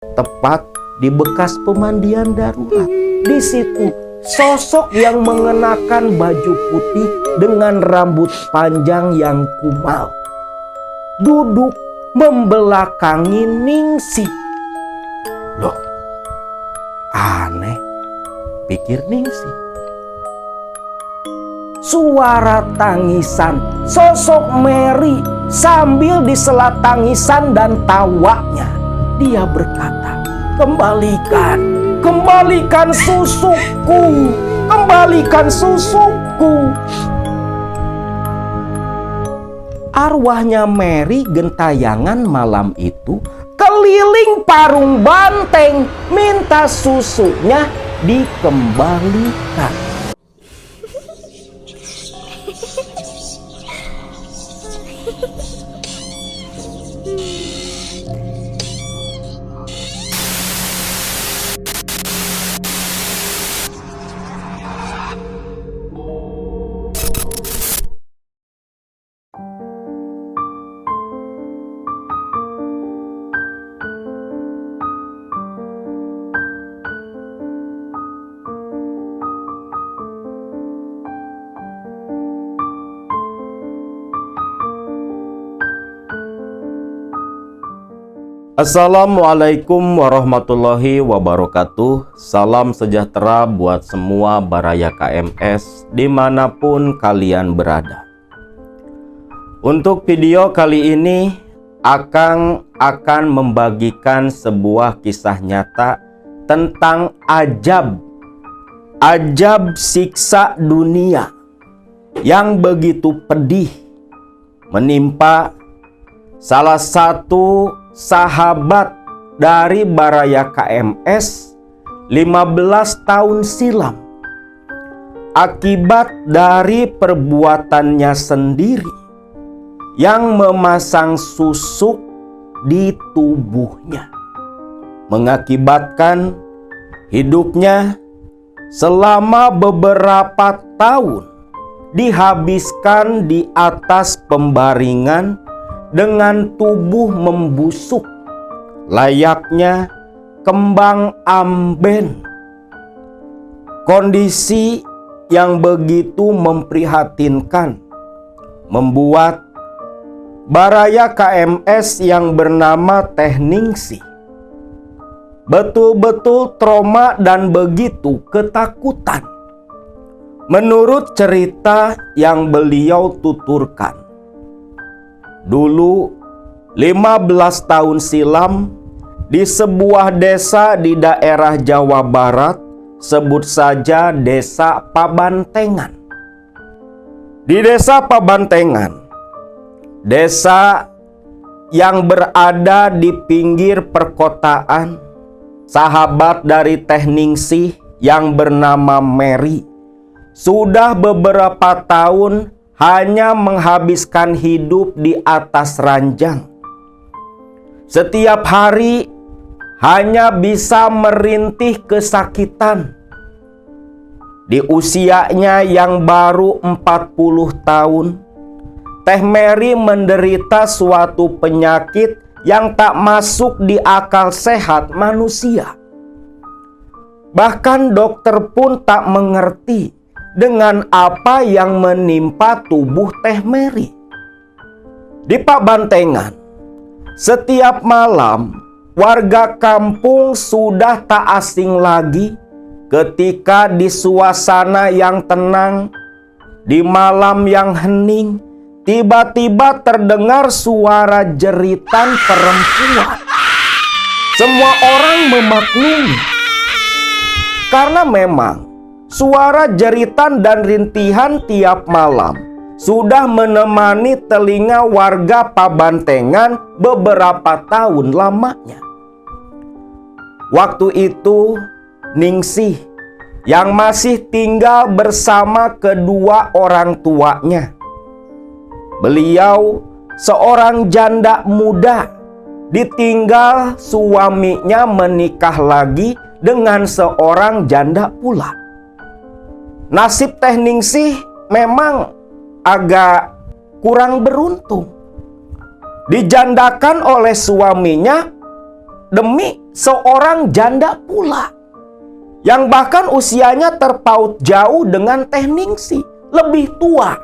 tepat di bekas pemandian darurat. Di situ sosok yang mengenakan baju putih dengan rambut panjang yang kumal duduk membelakangi Ningsih. Loh, aneh, pikir Ningsih. Suara tangisan sosok Mary sambil disela tangisan dan tawanya. Dia berkata, Kembalikan susuku, kembalikan susuku. Arwahnya Mary gentayangan malam itu keliling parung banteng minta susunya dikembalikan. Assalamualaikum warahmatullahi wabarakatuh. Salam sejahtera buat semua baraya KMS dimanapun kalian berada. Untuk video kali ini akan membagikan sebuah kisah nyata tentang ajab siksa dunia yang begitu pedih menimpa salah satu sahabat dari baraya KMS 15 tahun silam akibat dari perbuatannya sendiri yang memasang susuk di tubuhnya, mengakibatkan hidupnya selama beberapa tahun dihabiskan di atas pembaringan dengan tubuh membusuk layaknya kembang amben. Kondisi yang begitu memprihatinkan membuat baraya KMS yang bernama Teh Ningsih betul-betul trauma dan begitu ketakutan. Menurut cerita yang beliau tuturkan, dulu 15 tahun silam di sebuah desa di daerah Jawa Barat, sebut saja Desa Pabantengan. Di Desa Pabantengan, desa yang berada di pinggir perkotaan, sahabat dari Teh Ningsih yang bernama Mary sudah beberapa tahun hanya menghabiskan hidup di atas ranjang. Setiap hari hanya bisa merintih kesakitan. Di usianya yang baru 40 tahun, Teh Mary menderita suatu penyakit yang tak masuk di akal sehat manusia. Bahkan dokter pun tak mengerti dengan apa yang menimpa tubuh Teh Mary. Di Pabantengan, setiap malam warga kampung sudah tak asing lagi ketika di suasana yang tenang, di malam yang hening, tiba-tiba terdengar suara jeritan perempuan. Semua orang memaklumi karena memang suara jeritan dan rintihan tiap malam sudah menemani telinga warga Pabantengan beberapa tahun lamanya. Waktu itu Ningsih yang masih tinggal bersama kedua orang tuanya. Beliau seorang janda muda, ditinggal suaminya menikah lagi dengan seorang janda pula. Nasib Teh Ningsih memang agak kurang beruntung. Dijandakan oleh suaminya demi seorang janda pula, yang bahkan usianya terpaut jauh dengan Teh Ningsih, lebih tua.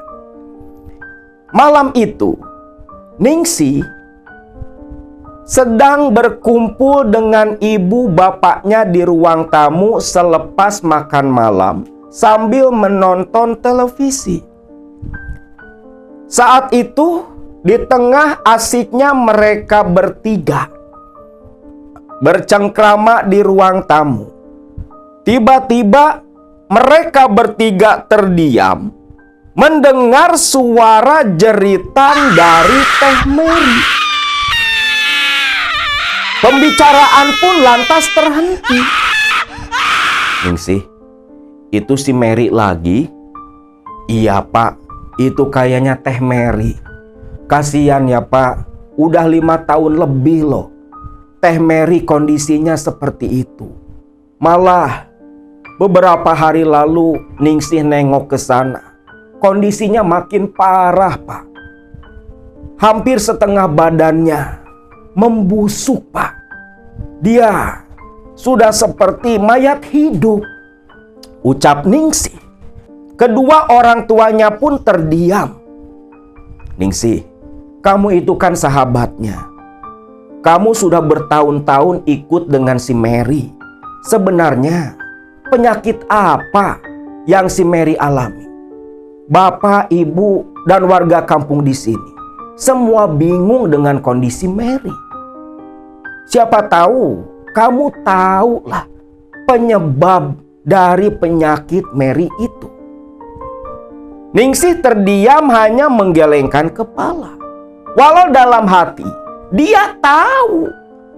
Malam itu, Ningsih sedang berkumpul dengan ibu bapaknya di ruang tamu selepas makan malam sambil menonton televisi. Saat itu, di tengah asiknya mereka bertiga bercengkrama di ruang tamu, tiba-tiba mereka bertiga terdiam mendengar suara jeritan dari Teh Mary. Pembicaraan pun lantas terhenti. Ningsih, itu si Mary lagi? Iya pak, itu kayaknya Teh Mary. Kasian ya pak, udah 5 tahun lebih loh Teh Mary kondisinya seperti itu. Malah beberapa hari lalu Ningsih nengok ke sana, kondisinya makin parah pak. Hampir setengah badannya membusuk pak. Dia sudah seperti mayat hidup, ucap Ningsih. Kedua orang tuanya pun terdiam. Ningsih, kamu itu kan sahabatnya. Kamu sudah bertahun-tahun ikut dengan si Mary. Sebenarnya penyakit apa yang si Mary alami? Bapak, ibu, dan warga kampung di sini semua bingung dengan kondisi Mary. Siapa tahu kamu tahulah penyebab dari penyakit Mary itu. Ningsih terdiam hanya menggelengkan kepala. Walau dalam hati dia tahu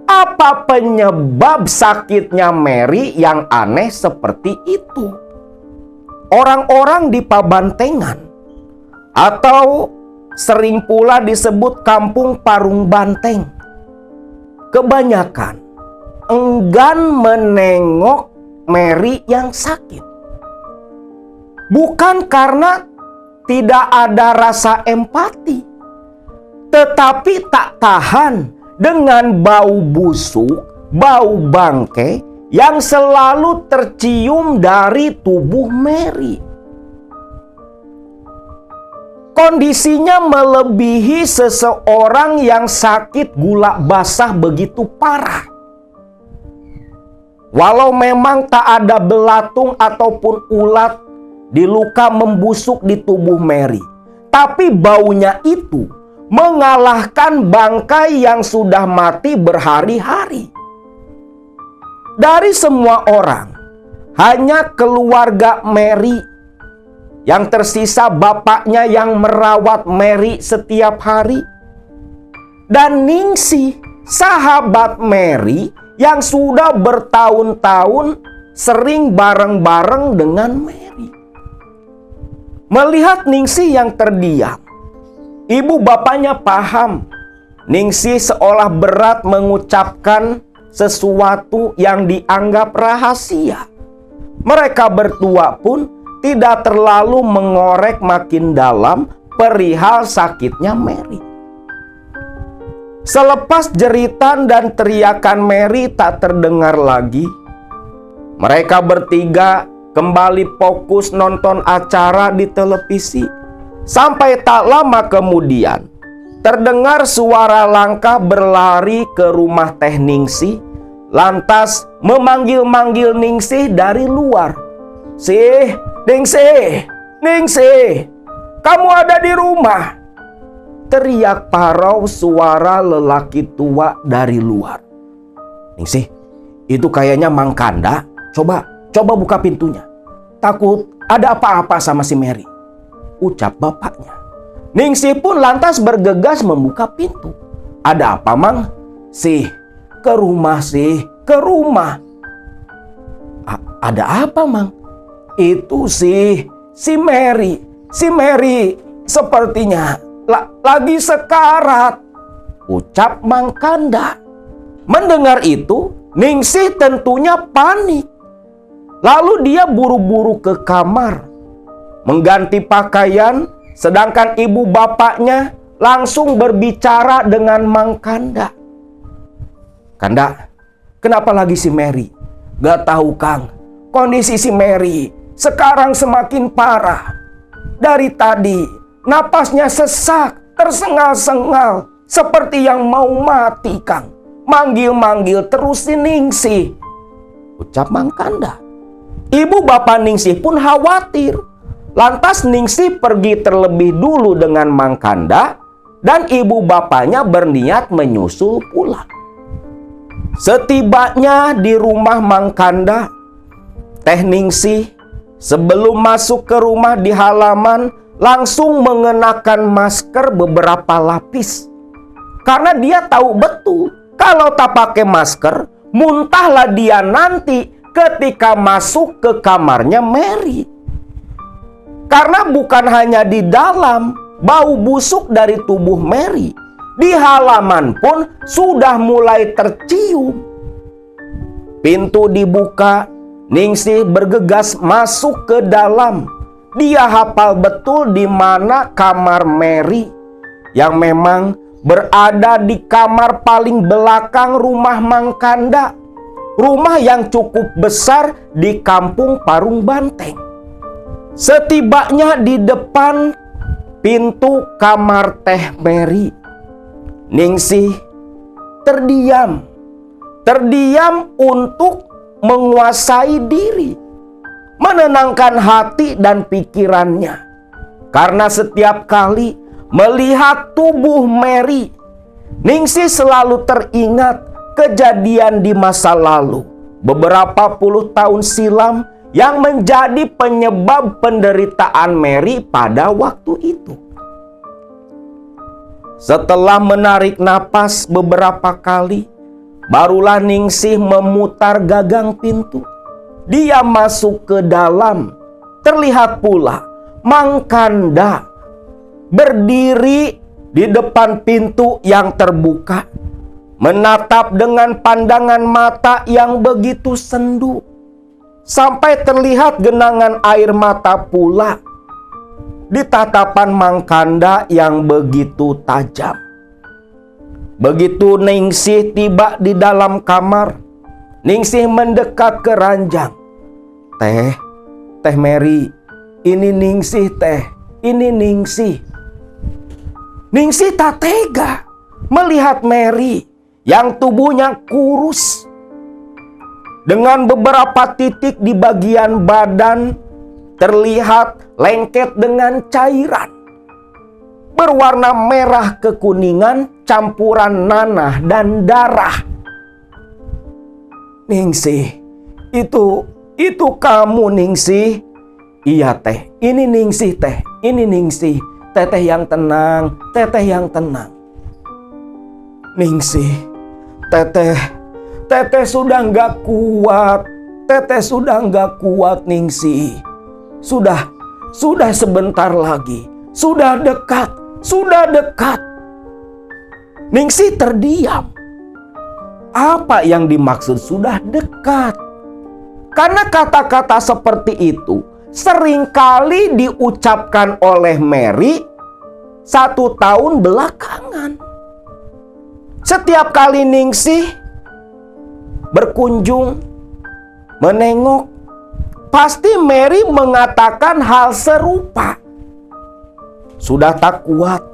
apa penyebab sakitnya Mary yang aneh seperti itu. Orang-orang di Pabantengan, atau sering pula disebut Kampung Parung Banteng, kebanyakan enggan menengok Mary yang sakit. Bukan karena tidak ada rasa empati, tetapi tak tahan dengan bau busuk, bau bangkai yang selalu tercium dari tubuh Mary. Kondisinya melebihi seseorang yang sakit gula basah begitu parah. Walau memang tak ada belatung ataupun ulat di luka membusuk di tubuh Mary, tapi baunya itu mengalahkan bangkai yang sudah mati berhari-hari. Dari semua orang, hanya keluarga Mary yang tersisa bapaknya yang merawat Mary setiap hari, dan Ningsih, sahabat Mary yang sudah bertahun-tahun sering bareng-bareng dengan Mary. Melihat Ningsih yang terdiam, ibu bapaknya paham Ningsih seolah berat mengucapkan sesuatu yang dianggap rahasia. Mereka berdua pun tidak terlalu mengorek makin dalam perihal sakitnya Mary. Selepas jeritan dan teriakan Mary tak terdengar lagi, mereka bertiga kembali fokus nonton acara di televisi. Sampai tak lama kemudian, terdengar suara langkah berlari ke rumah Teh Ningsih, lantas memanggil-manggil Ningsih dari luar. "Sih, Ningsih, Ningsih, kamu ada di rumah?" teriak parau suara lelaki tua dari luar. "Ningsih, itu kayaknya Mang Kanda. Coba buka pintunya. Takut ada apa-apa sama si Mary," ucap bapaknya. Ningsih pun lantas bergegas membuka pintu. "Ada apa, Mang?" "Sih, ke rumah sih, ke rumah." "Ada apa, Mang?" "Itu sih, si Mary sepertinya lagi sekarat," ucap Mang Kanda. Mendengar itu, Ningsih tentunya panik. Lalu dia buru-buru ke kamar, mengganti pakaian, sedangkan ibu bapaknya langsung berbicara dengan Mang Kanda. "Kanda, Kenapa lagi si Mary? Gak tahu Kang, kondisi si Mary sekarang semakin parah. Dari tadi napasnya sesak, tersengal-sengal, seperti yang mau mati Kang. Manggil-manggil terus si Ningsih, ucap Mang Kanda. Ibu bapak Ningsih pun khawatir. Lantas Ningsih pergi terlebih dulu dengan Mang Kanda, dan ibu bapaknya berniat menyusul pulang. Setibanya di rumah Mang Kanda, Teh Ningsih sebelum masuk ke rumah di halaman langsung mengenakan masker beberapa lapis. Karena dia tahu betul kalau tak pakai masker, muntahlah dia nanti ketika masuk ke kamarnya Mary. Karena bukan hanya di dalam, bau busuk dari tubuh Mary di halaman pun sudah mulai tercium. Pintu dibuka, Ningsih bergegas masuk ke dalam. Dia hafal betul di mana kamar Mary, yang memang berada di kamar paling belakang rumah Mang Kanda. Rumah yang cukup besar di kampung Parung Banteng. Setibanya di depan pintu kamar Teh Mary, Ningsih terdiam untuk menguasai diri, menenangkan hati dan pikirannya. Karena setiap kali melihat tubuh Mary, Ningsih selalu teringat kejadian di masa lalu, beberapa puluh tahun silam, yang menjadi penyebab penderitaan Mary pada waktu itu. Setelah menarik napas beberapa kali, barulah Ningsih memutar gagang pintu. Dia masuk ke dalam. Terlihat pula Mang Kanda berdiri di depan pintu yang terbuka, menatap dengan pandangan mata yang begitu sendu, sampai terlihat genangan air mata pula di tatapan Mang Kanda yang begitu tajam. Begitu Ningsih tiba di dalam kamar, Ningsih mendekat ke ranjang. Teh Mary, ini Ningsih Teh, ini Ningsih. Ningsih tak tega melihat Mary yang tubuhnya kurus, dengan beberapa titik di bagian badan terlihat lengket dengan cairan berwarna merah kekuningan campuran nanah dan darah. Ningsih, itu kamu Ningsih? Iya Teh, ini Ningsih Teh, ini Ningsih. Teteh yang tenang, teteh yang tenang. Ningsih, Teteh sudah nggak kuat. Teteh sudah nggak kuat Ningsih. Sudah sebentar lagi. Sudah dekat. Ningsih terdiam. Apa yang dimaksud sudah dekat? Karena kata-kata seperti itu seringkali diucapkan oleh Mary 1 tahun belakangan. Setiap kali Ningsih berkunjung, menengok, pasti Mary mengatakan hal serupa. Sudah tak kuat,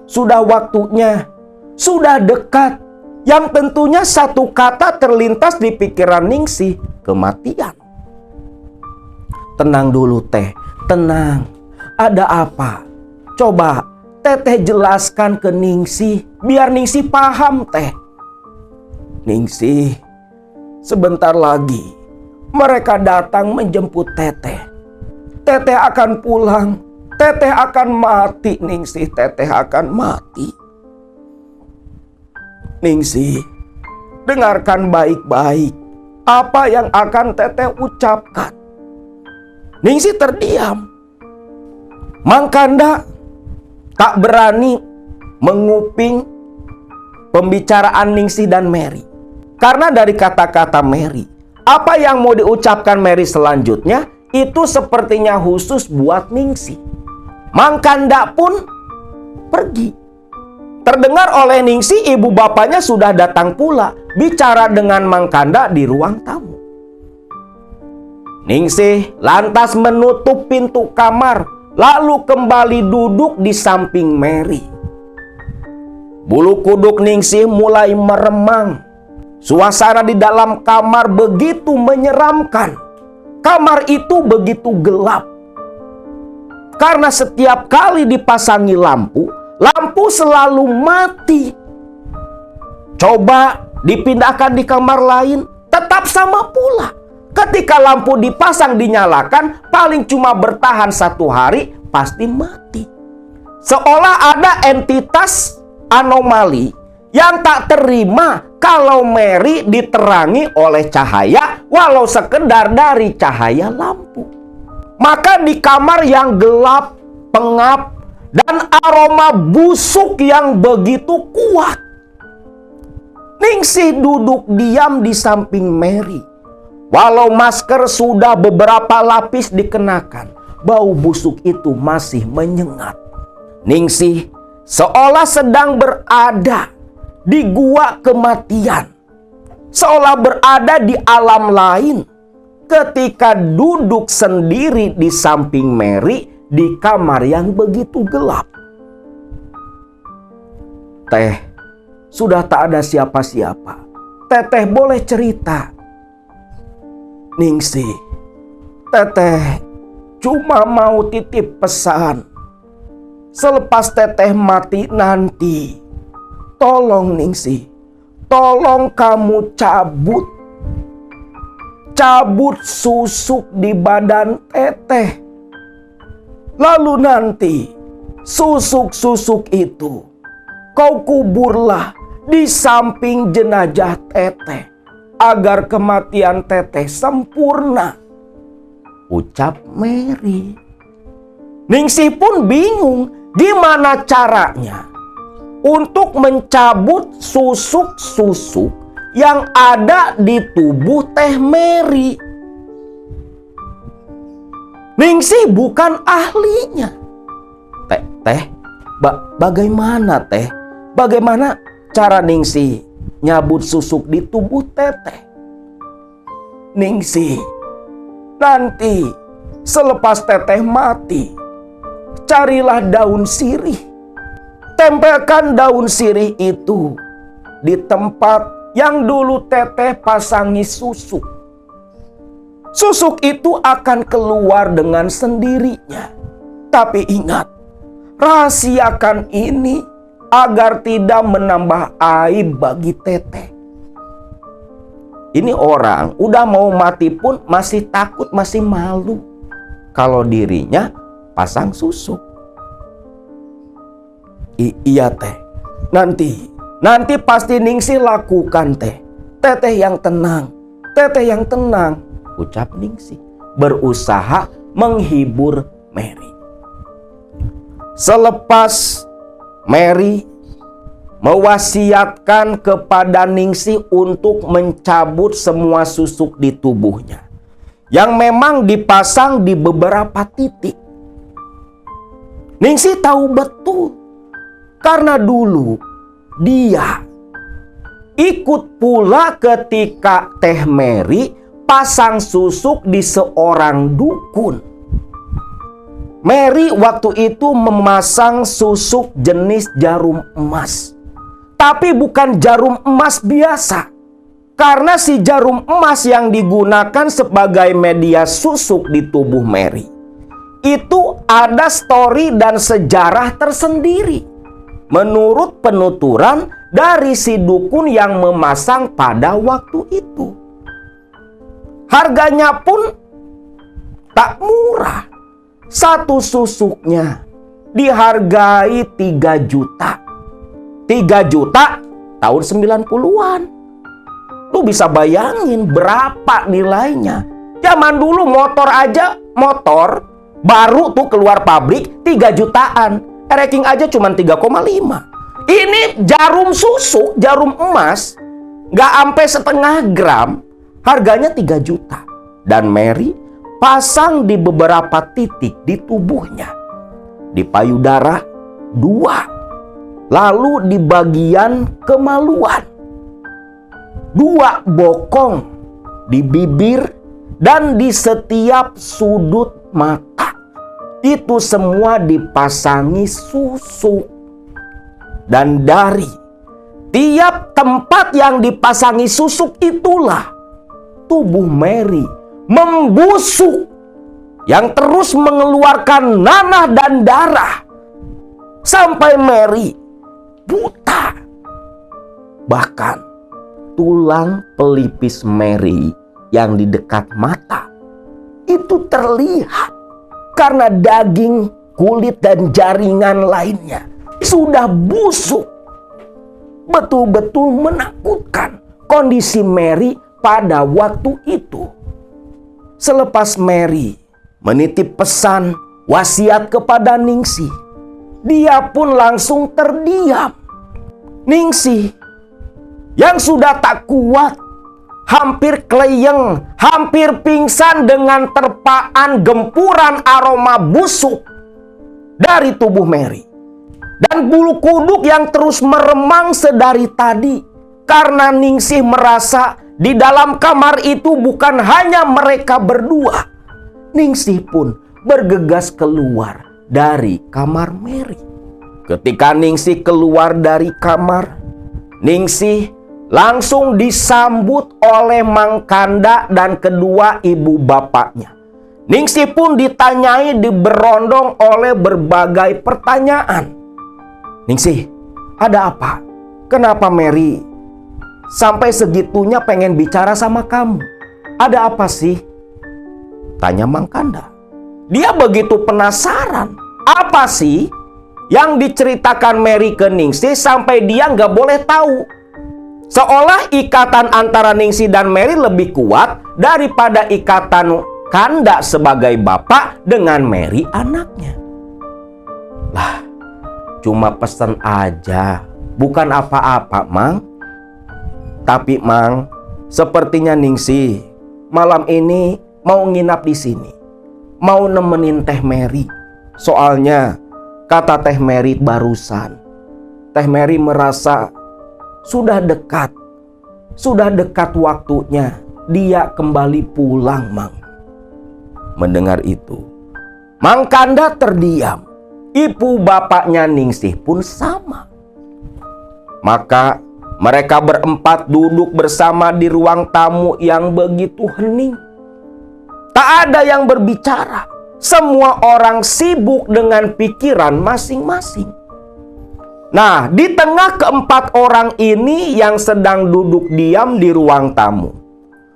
sudah waktunya, sudah dekat. Yang tentunya satu kata terlintas di pikiran Ningsih, kematian. Tenang dulu Teh, tenang. Ada apa? Coba Teteh jelaskan ke Ningsih, biar Ningsih paham Teh. Ningsih, sebentar lagi mereka datang menjemput Teteh. Teteh akan pulang. Teteh akan mati Ningsih, Teteh akan mati. Ningsih, dengarkan baik-baik apa yang akan Teteh ucapkan. Ningsih terdiam. Mang Kanda tak berani menguping pembicaraan Ningsih dan Mary. Karena dari kata-kata Mary, apa yang mau diucapkan Mary selanjutnya itu sepertinya khusus buat Ningsih. Mang Kanda pun pergi. Terdengar oleh Ningsih, ibu bapaknya sudah datang pula, bicara dengan Mang Kanda di ruang tamu. Ningsih lantas menutup pintu kamar, lalu kembali duduk di samping Mary. Bulu kuduk Ningsih mulai meremang. Suasana di dalam kamar begitu menyeramkan. Kamar itu begitu gelap. Karena setiap kali dipasangi lampu, lampu selalu mati. Coba dipindahkan di kamar lain, tetap sama pula. Ketika lampu dipasang dinyalakan, paling cuma bertahan 1 hari, pasti mati. Seolah ada entitas anomali yang tak terima kalau Mary diterangi oleh cahaya, walau sekedar dari cahaya lampu. Maka di kamar yang gelap, pengap, dan aroma busuk yang begitu kuat, Ningsih duduk diam di samping Mary. Walau masker sudah beberapa lapis dikenakan, bau busuk itu masih menyengat. Ningsih seolah sedang berada di gua kematian, seolah berada di alam lain ketika duduk sendiri di samping Mary di kamar yang begitu gelap. Teh, sudah tak ada siapa-siapa. Teteh boleh cerita. Ningsih, Teteh cuma mau titip pesan. Selepas Teteh mati nanti, tolong Ningsih, tolong kamu cabut susuk di badan Teteh. Lalu nanti susuk-susuk itu kau kuburlah di samping jenazah Teteh, agar kematian Teteh sempurna, ucap Mary. Ningsih pun bingung gimana caranya untuk mencabut susuk-susuk yang ada di tubuh Teh Mary. Ningsih bukan ahlinya. Bagaimana Teh? Bagaimana cara Ningsih nyabut susuk di tubuh Teteh? Ningsih, nanti selepas Teteh mati, carilah daun sirih. Tempelkan daun sirih itu di tempat yang dulu Teteh pasangi susuk. Susuk itu akan keluar dengan sendirinya. Tapi ingat, rahasiakan ini agar tidak menambah aib bagi Teteh. Ini orang udah mau mati pun masih takut, masih malu kalau dirinya pasang susuk. Iya Teh, nanti pasti Ningsih lakukan Teh. Teteh yang tenang, ucap Ningsih, berusaha menghibur Mary. Selepas Mary mewasiatkan kepada Ningsih untuk mencabut semua susuk di tubuhnya, yang memang dipasang di beberapa titik. Ningsih tahu betul, karena dulu dia ikut pula ketika Teh Mary pasang susuk di seorang dukun. Mary waktu itu memasang susuk jenis jarum emas. Tapi bukan jarum emas biasa. Karena si jarum emas yang digunakan sebagai media susuk di tubuh Mary, itu ada story dan sejarah tersendiri. Menurut penuturan dari si dukun yang memasang pada waktu itu. Harganya pun tak murah. Satu susuknya dihargai 3 juta. 3 juta tahun 90-an. Lu bisa bayangin berapa nilainya. Zaman dulu motor baru tuh keluar pabrik 3 jutaan. Ranking aja cuma 3,5. Ini jarum susuk, jarum emas, gak sampai setengah gram, harganya 3 juta. Dan Mary pasang di beberapa titik di tubuhnya. Di payudara 2, lalu di bagian kemaluan, 2 bokong di bibir dan di setiap sudut mata. Itu semua dipasangi susuk. Dan dari tiap tempat yang dipasangi susuk itulah tubuh Mary membusuk, yang terus mengeluarkan nanah dan darah sampai Mary buta. Bahkan tulang pelipis Mary yang di dekat mata itu terlihat karena daging, kulit, dan jaringan lainnya sudah busuk. Betul-betul menakutkan kondisi Mary pada waktu itu. Selepas Mary menitip pesan wasiat kepada Ningsih, dia pun langsung terdiam. Ningsih yang sudah tak kuat, hampir keleyeng, hampir pingsan dengan terpaan gempuran aroma busuk dari tubuh Mary. Dan bulu kuduk yang terus meremang sedari tadi, karena Ningsih merasa di dalam kamar itu bukan hanya mereka berdua. Ningsih pun bergegas keluar dari kamar Mary. Ketika Ningsih keluar dari kamar, Ningsih langsung disambut oleh Mang Kanda dan kedua ibu bapaknya. Ningsih pun ditanyai, diberondong oleh berbagai pertanyaan. Ningsih, ada apa? Kenapa Mary sampai segitunya pengen bicara sama kamu? Ada apa sih? Tanya Mang Kanda. Dia begitu penasaran. Apa sih yang diceritakan Mary ke Ningsih sampai dia nggak boleh tahu? Seolah ikatan antara Ningsih dan Mary lebih kuat daripada ikatan Kanda sebagai bapak dengan Mary anaknya. Lah, cuma pesan aja, bukan apa-apa, Mang. Tapi Mang, sepertinya Ningsih malam ini mau nginap di sini, mau nemenin Teh Mary. Soalnya kata Teh Mary barusan, Teh Mary merasa sudah dekat waktunya dia kembali pulang, Mang. Mendengar itu, Mang Kanda terdiam. Ibu bapaknya Ningsih pun sama. Maka mereka berempat duduk bersama di ruang tamu yang begitu hening. Tak ada yang berbicara. Semua orang sibuk dengan pikiran masing-masing. Nah, di tengah keempat orang ini yang sedang duduk diam di ruang tamu,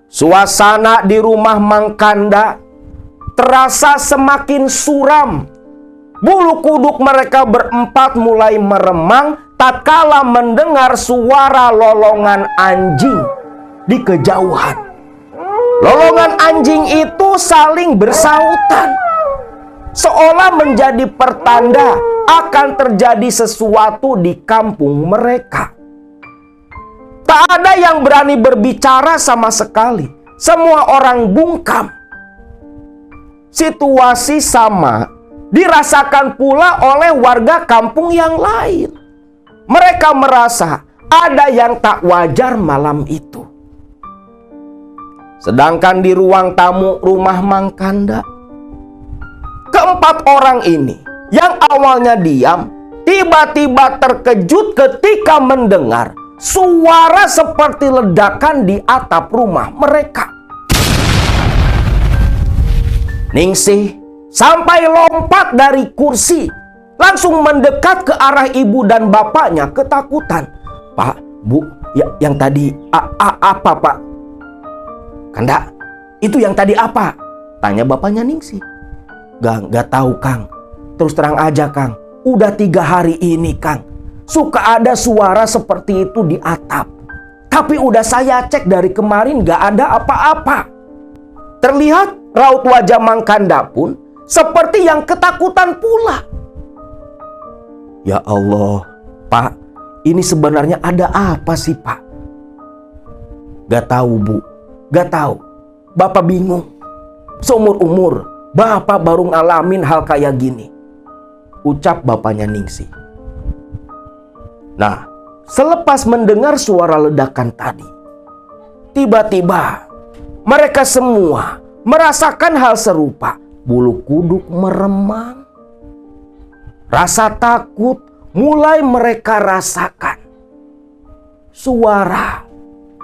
suasana di rumah Mang Kanda terasa semakin suram. Bulu kuduk mereka berempat mulai meremang tatkala mendengar suara lolongan anjing di kejauhan. Lolongan anjing itu saling bersautan, seolah menjadi pertanda akan terjadi sesuatu di kampung mereka. Tak ada yang berani berbicara sama sekali. Semua orang bungkam. Situasi sama dirasakan pula oleh warga kampung yang lain. Mereka merasa ada yang tak wajar malam itu. Sedangkan di ruang tamu rumah Mang Kanda, keempat orang ini yang awalnya diam, tiba-tiba terkejut ketika mendengar suara seperti ledakan di atap rumah mereka. Ningsih sampai lompat dari kursi, langsung mendekat ke arah ibu dan bapaknya ketakutan. Pak, Bu, yang tadi apa, Pak? Kanda, itu yang tadi apa? Tanya bapaknya Ningsih. Gak tahu, Kang. Terus terang aja, Kang. Udah 3 hari ini, Kang. Suka ada suara seperti itu di atap. Tapi udah saya cek dari kemarin gak ada apa-apa. Terlihat raut wajah Mang Kanda pun seperti yang ketakutan pula. Ya Allah, Pak, ini sebenarnya ada apa sih, Pak? Gak tahu, Bu. Gak tahu. Bapak bingung. Seumur umur, Bapak baru ngalamin hal kayak gini. Ucap bapaknya Ningsih. Nah, selepas mendengar suara ledakan tadi, tiba-tiba mereka semua merasakan hal serupa. Bulu kuduk meremang. Rasa takut mulai mereka rasakan. Suara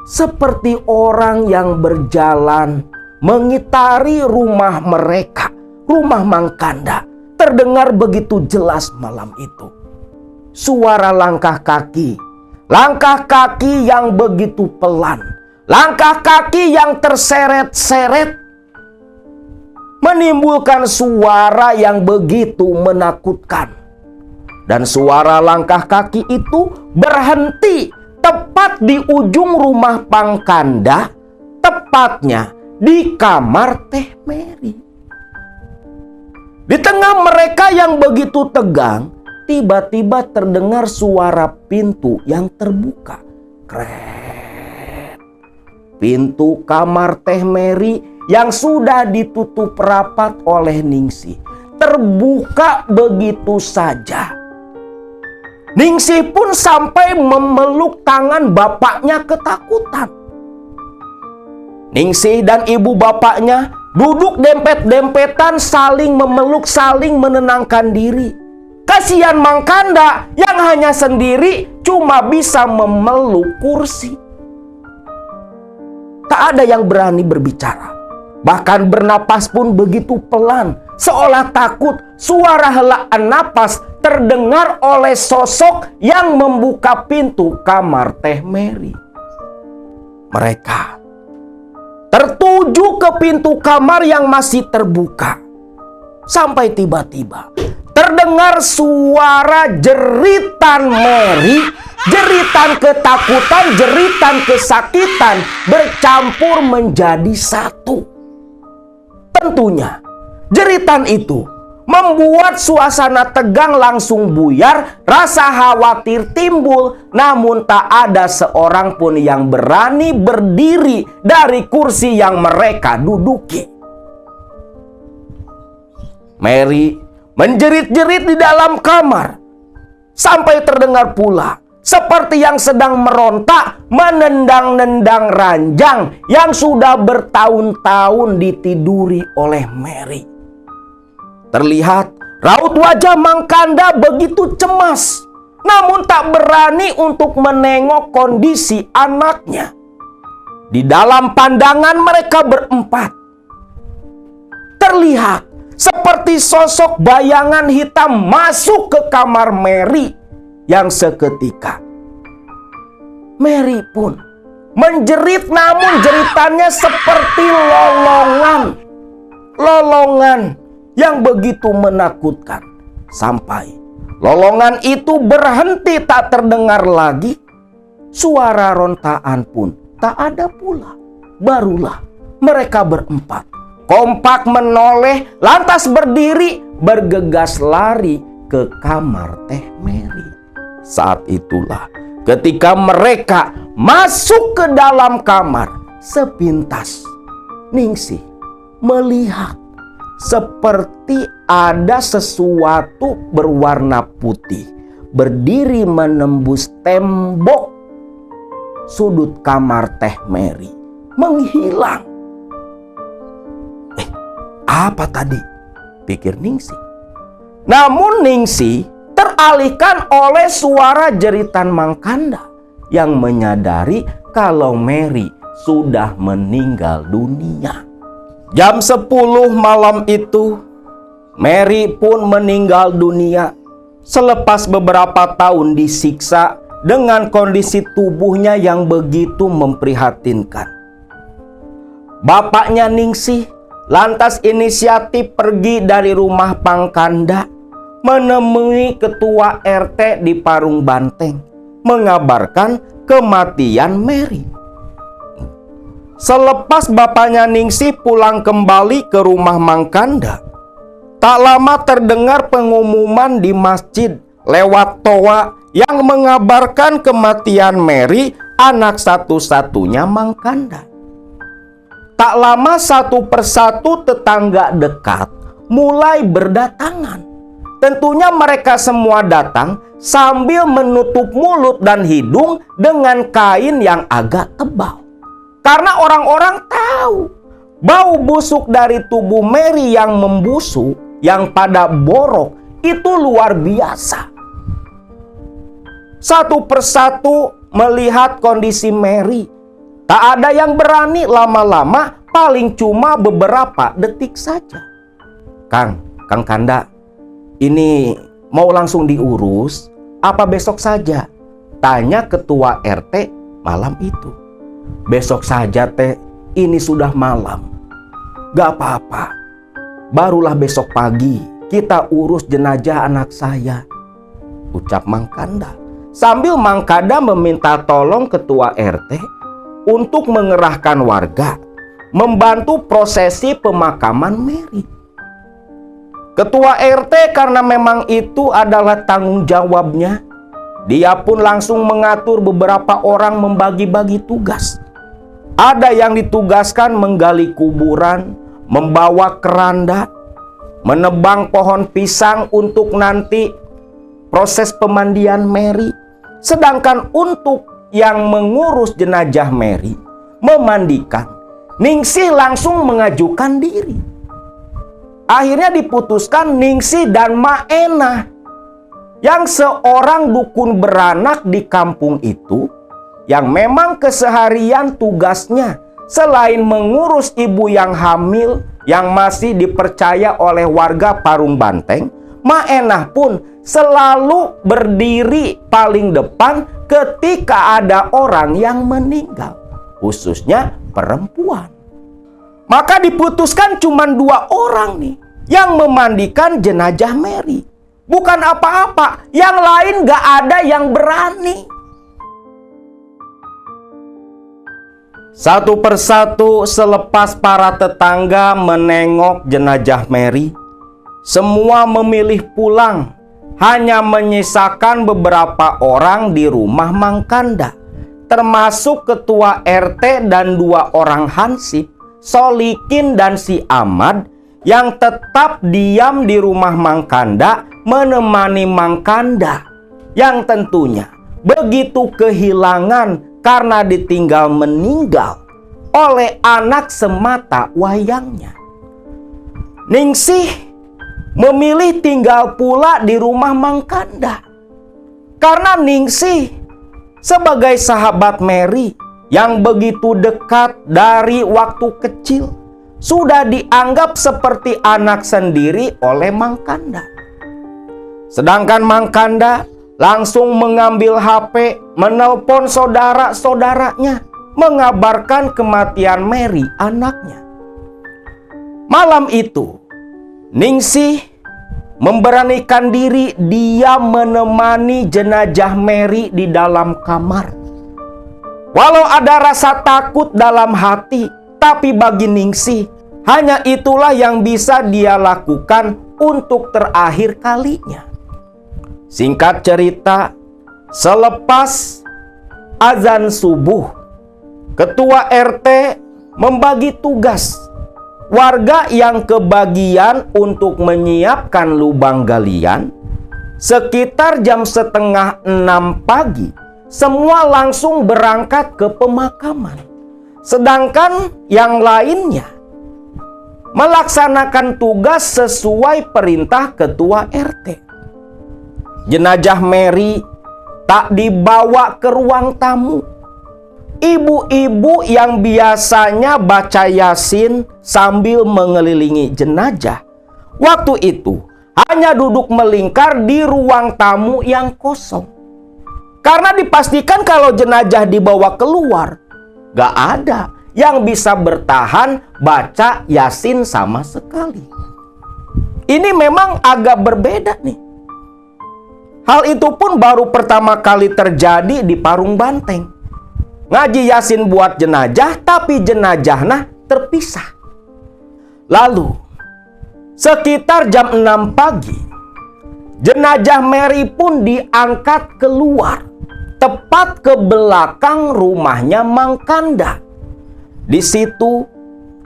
seperti orang yang berjalan mengitari rumah mereka, rumah Mang Kanda, terdengar begitu jelas malam itu. Suara langkah kaki yang begitu pelan, langkah kaki yang terseret-seret, menimbulkan suara yang begitu menakutkan. Dan suara langkah kaki itu berhenti tepat di ujung rumah Mang Kanda, tepatnya di kamar Teh Mary. Di tengah mereka yang begitu tegang, tiba-tiba terdengar suara pintu yang terbuka. Kret. Pintu kamar Teh Mary yang sudah ditutup rapat oleh Ningsih terbuka begitu saja. Ningsih pun sampai memeluk tangan bapaknya ketakutan. Ningsih dan ibu bapaknya duduk dempet-dempetan, saling memeluk, saling menenangkan diri. Kasihan Mang Kanda yang hanya sendiri cuma bisa memeluk kursi. Tak ada yang berani berbicara. Bahkan bernapas pun begitu pelan, seolah takut suara helaan napas terdengar oleh sosok yang membuka pintu kamar Teh Mary. Mereka tertuju ke pintu kamar yang masih terbuka. Sampai tiba-tiba terdengar suara jeritan Mary, jeritan ketakutan, jeritan kesakitan bercampur menjadi satu. Tentunya jeritan itu membuat suasana tegang langsung buyar, rasa khawatir timbul, namun tak ada seorang pun yang berani berdiri dari kursi yang mereka duduki. Mary menjerit-jerit di dalam kamar, sampai terdengar pula seperti yang sedang merontak, menendang-nendang ranjang yang sudah bertahun-tahun ditiduri oleh Mary. Terlihat raut wajah Mang Kanda begitu cemas, namun tak berani untuk menengok kondisi anaknya. Di dalam pandangan mereka berempat, terlihat seperti sosok bayangan hitam masuk ke kamar Mary yang seketika Mary pun menjerit, namun jeritannya seperti lolongan yang begitu menakutkan. Sampai lolongan itu berhenti, tak terdengar lagi. Suara rontaan pun tak ada pula. Barulah mereka berempat kompak menoleh, lantas berdiri, bergegas lari ke kamar Teh Mary. Saat itulah ketika mereka masuk ke dalam kamar, sepintas Ningsih melihat seperti ada sesuatu berwarna putih berdiri menembus tembok sudut kamar Teh Mary, menghilang. Apa tadi? Pikir Ningsih. Namun Ningsih teralihkan oleh suara jeritan Mang Kanda yang menyadari kalau Mary sudah meninggal dunia. Jam 10 malam itu, Mary pun meninggal dunia selepas beberapa tahun disiksa dengan kondisi tubuhnya yang begitu memprihatinkan. Bapaknya Ningsih lantas inisiatif pergi dari rumah Mang Kanda, menemui ketua RT di Parung Banteng, mengabarkan kematian Mary. Selepas bapaknya Ningsih pulang kembali ke rumah Mang Kanda, tak lama terdengar pengumuman di masjid lewat toa yang mengabarkan kematian Mary, anak satu-satunya Mang Kanda. Tak lama satu persatu tetangga dekat mulai berdatangan. Tentunya mereka semua datang sambil menutup mulut dan hidung dengan kain yang agak tebal. Karena orang-orang tahu bau busuk dari tubuh Mary yang membusuk, yang pada borok, itu luar biasa. Satu persatu melihat kondisi Mary. Tak ada yang berani lama-lama, paling cuma beberapa detik saja. Kang Kanda, ini mau langsung diurus apa besok saja? Tanya ketua RT malam itu. Besok saja teh, ini sudah malam. Gak apa-apa, barulah besok pagi kita urus jenazah anak saya, ucap Mang Kanda. Sambil Mang Kanda meminta tolong ketua RT untuk mengerahkan warga membantu prosesi pemakaman Mary. Ketua RT karena memang itu adalah tanggung jawabnya, dia pun langsung mengatur beberapa orang membagi-bagi tugas. Ada yang ditugaskan menggali kuburan, membawa keranda, menebang pohon pisang untuk nanti proses pemandian Mary. Sedangkan untuk yang mengurus jenazah Mary, memandikan, Ningsih langsung mengajukan diri. Akhirnya diputuskan Ningsih dan Maenah, yang seorang dukun beranak di kampung itu, yang memang keseharian tugasnya selain mengurus ibu yang hamil yang masih dipercaya oleh warga Parung Banteng, Maenah pun selalu berdiri paling depan ketika ada orang yang meninggal, khususnya perempuan. Maka diputuskan cuma 2 orang nih yang memandikan jenazah Mary. Bukan apa-apa, yang lain gak ada yang berani. Satu persatu selepas para tetangga menengok jenazah Mary, semua memilih pulang. Hanya menyisakan beberapa orang di rumah Mang Kanda, termasuk ketua RT dan 2 orang hansip, Solikin dan si Ahmad, yang tetap diam di rumah Mang Kanda menemani Mang Kanda, yang tentunya begitu kehilangan karena ditinggal meninggal oleh anak semata wayangnya. Ningsih memilih tinggal pula di rumah Mang Kanda karena Ningsih sebagai sahabat Mary yang begitu dekat dari waktu kecil, sudah dianggap seperti anak sendiri oleh Mang Kanda. Sedangkan Mang Kanda langsung mengambil HP, menelpon saudara-saudaranya, mengabarkan kematian Mary, anaknya. Malam itu, Ningsih memberanikan diri dia menemani jenazah Mary di dalam kamar. Walau ada rasa takut dalam hati, tapi bagi Ningsih, hanya itulah yang bisa dia lakukan untuk terakhir kalinya. Singkat cerita, selepas azan subuh, ketua RT membagi tugas warga yang kebagian untuk menyiapkan lubang galian. Sekitar jam 5:30 pagi, semua langsung berangkat ke pemakaman. Sedangkan yang lainnya melaksanakan tugas sesuai perintah ketua RT. Jenazah Mary tak dibawa ke ruang tamu. Ibu-ibu yang biasanya baca Yasin sambil mengelilingi jenazah, waktu itu hanya duduk melingkar di ruang tamu yang kosong. Karena dipastikan kalau jenazah dibawa keluar, gak ada yang bisa bertahan baca Yasin sama sekali. Ini memang agak berbeda nih. Hal itu pun baru pertama kali terjadi di Parung Banteng. Ngaji Yasin buat jenazah, tapi jenazahnya terpisah. Lalu, sekitar jam 6 pagi, jenazah Mary pun diangkat keluar, tepat ke belakang rumahnya Mang Kanda. Di situ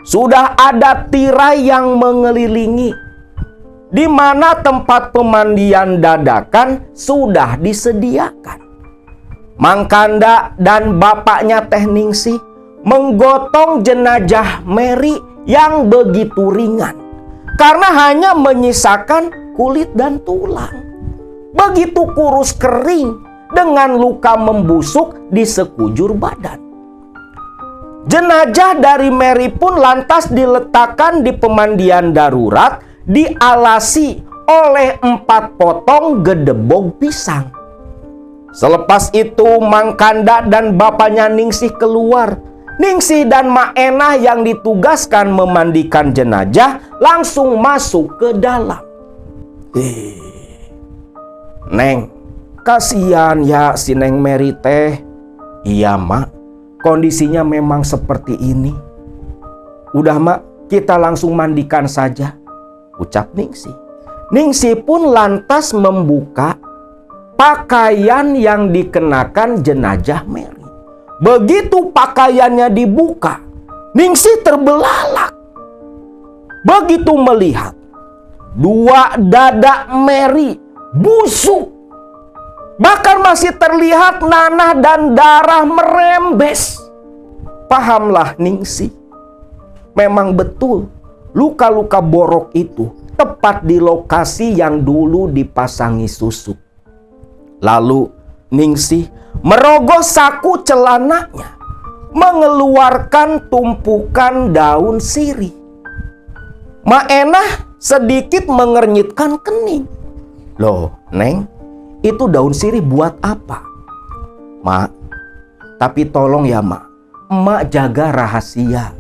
sudah ada tirai yang mengelilingi. di mana tempat pemandian dadakan sudah disediakan. Mang Kanda dan bapaknya Teh Ningsih menggotong jenazah Mary yang begitu ringan karena hanya menyisakan kulit dan tulang. Begitu kurus kering dengan luka membusuk di sekujur badan. Jenazah dari Mary pun lantas diletakkan di pemandian darurat, dialasi oleh 4 potong gedebog pisang. Selepas itu Mang Kanda dan bapaknya Ningsih keluar. Ningsih dan Mak Enah yang ditugaskan memandikan jenazah langsung masuk ke dalam. Neng, kasihan ya si Neng Mary teh. Iya mak, kondisinya memang seperti ini. Udah mak, kita langsung mandikan saja, ucap Ningsih. Ningsih pun lantas membuka pakaian yang dikenakan jenazah Mary. Begitu pakaiannya dibuka, Ningsih terbelalak. Begitu melihat 2 dada Mary busuk, bahkan masih terlihat nanah dan darah merembes. Pahamlah Ningsih, memang betul luka-luka borok itu tepat di lokasi yang dulu dipasangi susuk. Lalu Ningsih merogoh saku celananya, mengeluarkan tumpukan daun sirih. Mak Enah sedikit mengernyitkan kening. Loh, Neng, itu daun sirih buat apa? Mak, tapi tolong ya mak, emak jaga rahasia.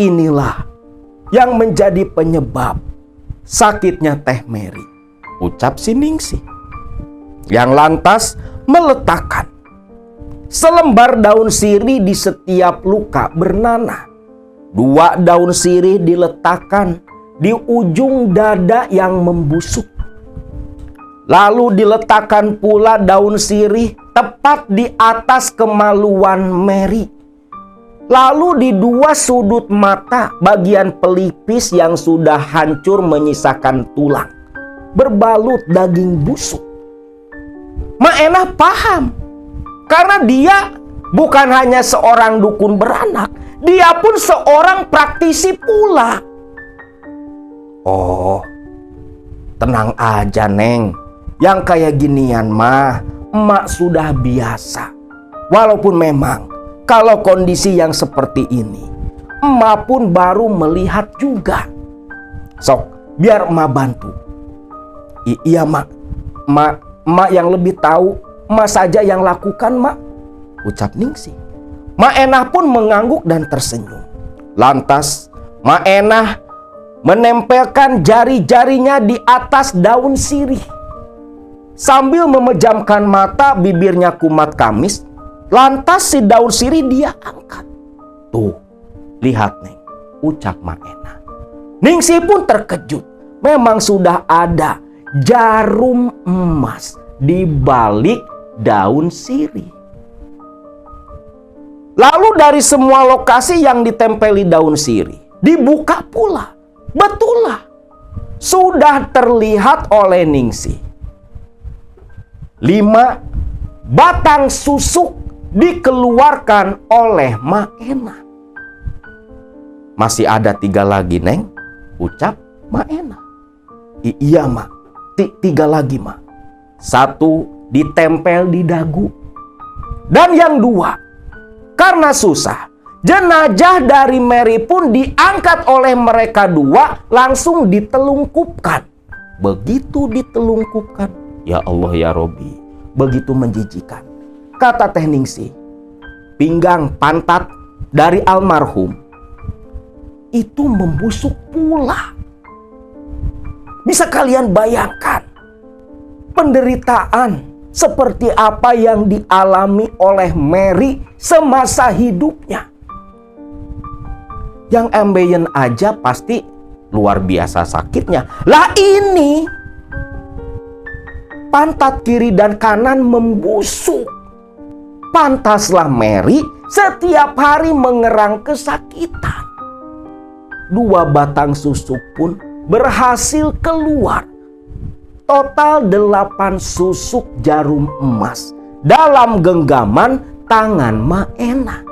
Inilah yang menjadi penyebab sakitnya Teh Mary, ucap si Ningsih. Yang lantas meletakkan selembar daun sirih di setiap luka bernanah. 2 daun sirih diletakkan di ujung dada yang membusuk. Lalu diletakkan pula daun sirih tepat di atas kemaluan Mary. Lalu di 2 sudut mata bagian pelipis yang sudah hancur menyisakan tulang, berbalut daging busuk. Mak Enah paham, karena dia bukan hanya seorang dukun beranak, dia pun seorang praktisi pula. Oh, tenang aja Neng, yang kayak ginian mah emak sudah biasa. Walaupun memang kalau kondisi yang seperti ini emak pun baru melihat juga. Sok, biar emak bantu. Iya mak, emak yang lebih tahu, emak saja yang lakukan mak, ucap Ningsih. Mak Enah pun mengangguk dan tersenyum. Lantas Mak Enah menempelkan jari-jarinya di atas daun sirih. Sambil memejamkan mata, bibirnya kumat kamis. Lantas si daun sirih dia angkat. Tuh, lihat Neng, ucap Mak Enah. Ningsih pun terkejut. Memang sudah ada jarum emas di balik daun sirih. Lalu dari semua lokasi yang ditempeli daun sirih dibuka pula. Betullah, sudah terlihat oleh Ningsih 5 batang susuk dikeluarkan oleh Mak Enah. Masih ada 3 lagi Neng, ucap Mak Enah. Iya mak, 3 lagi mak. 1 ditempel di dagu. Dan yang 2, karena susah, jenazah dari Mary pun diangkat oleh mereka 2, langsung ditelungkupkan. Begitu ditelungkupkan, ya Allah ya Robi, begitu menjijikan. Kata Teh Ningsih, pinggang pantat dari almarhum itu membusuk pula. Bisa kalian bayangkan penderitaan seperti apa yang dialami oleh Mary semasa hidupnya. Yang ambeien aja pasti luar biasa sakitnya. Lah ini pantat kiri dan kanan membusuk. Pantaslah Mary setiap hari mengerang kesakitan. 2 batang susuk pun berhasil keluar. Total 8 susuk jarum emas dalam genggaman tangan Maenah.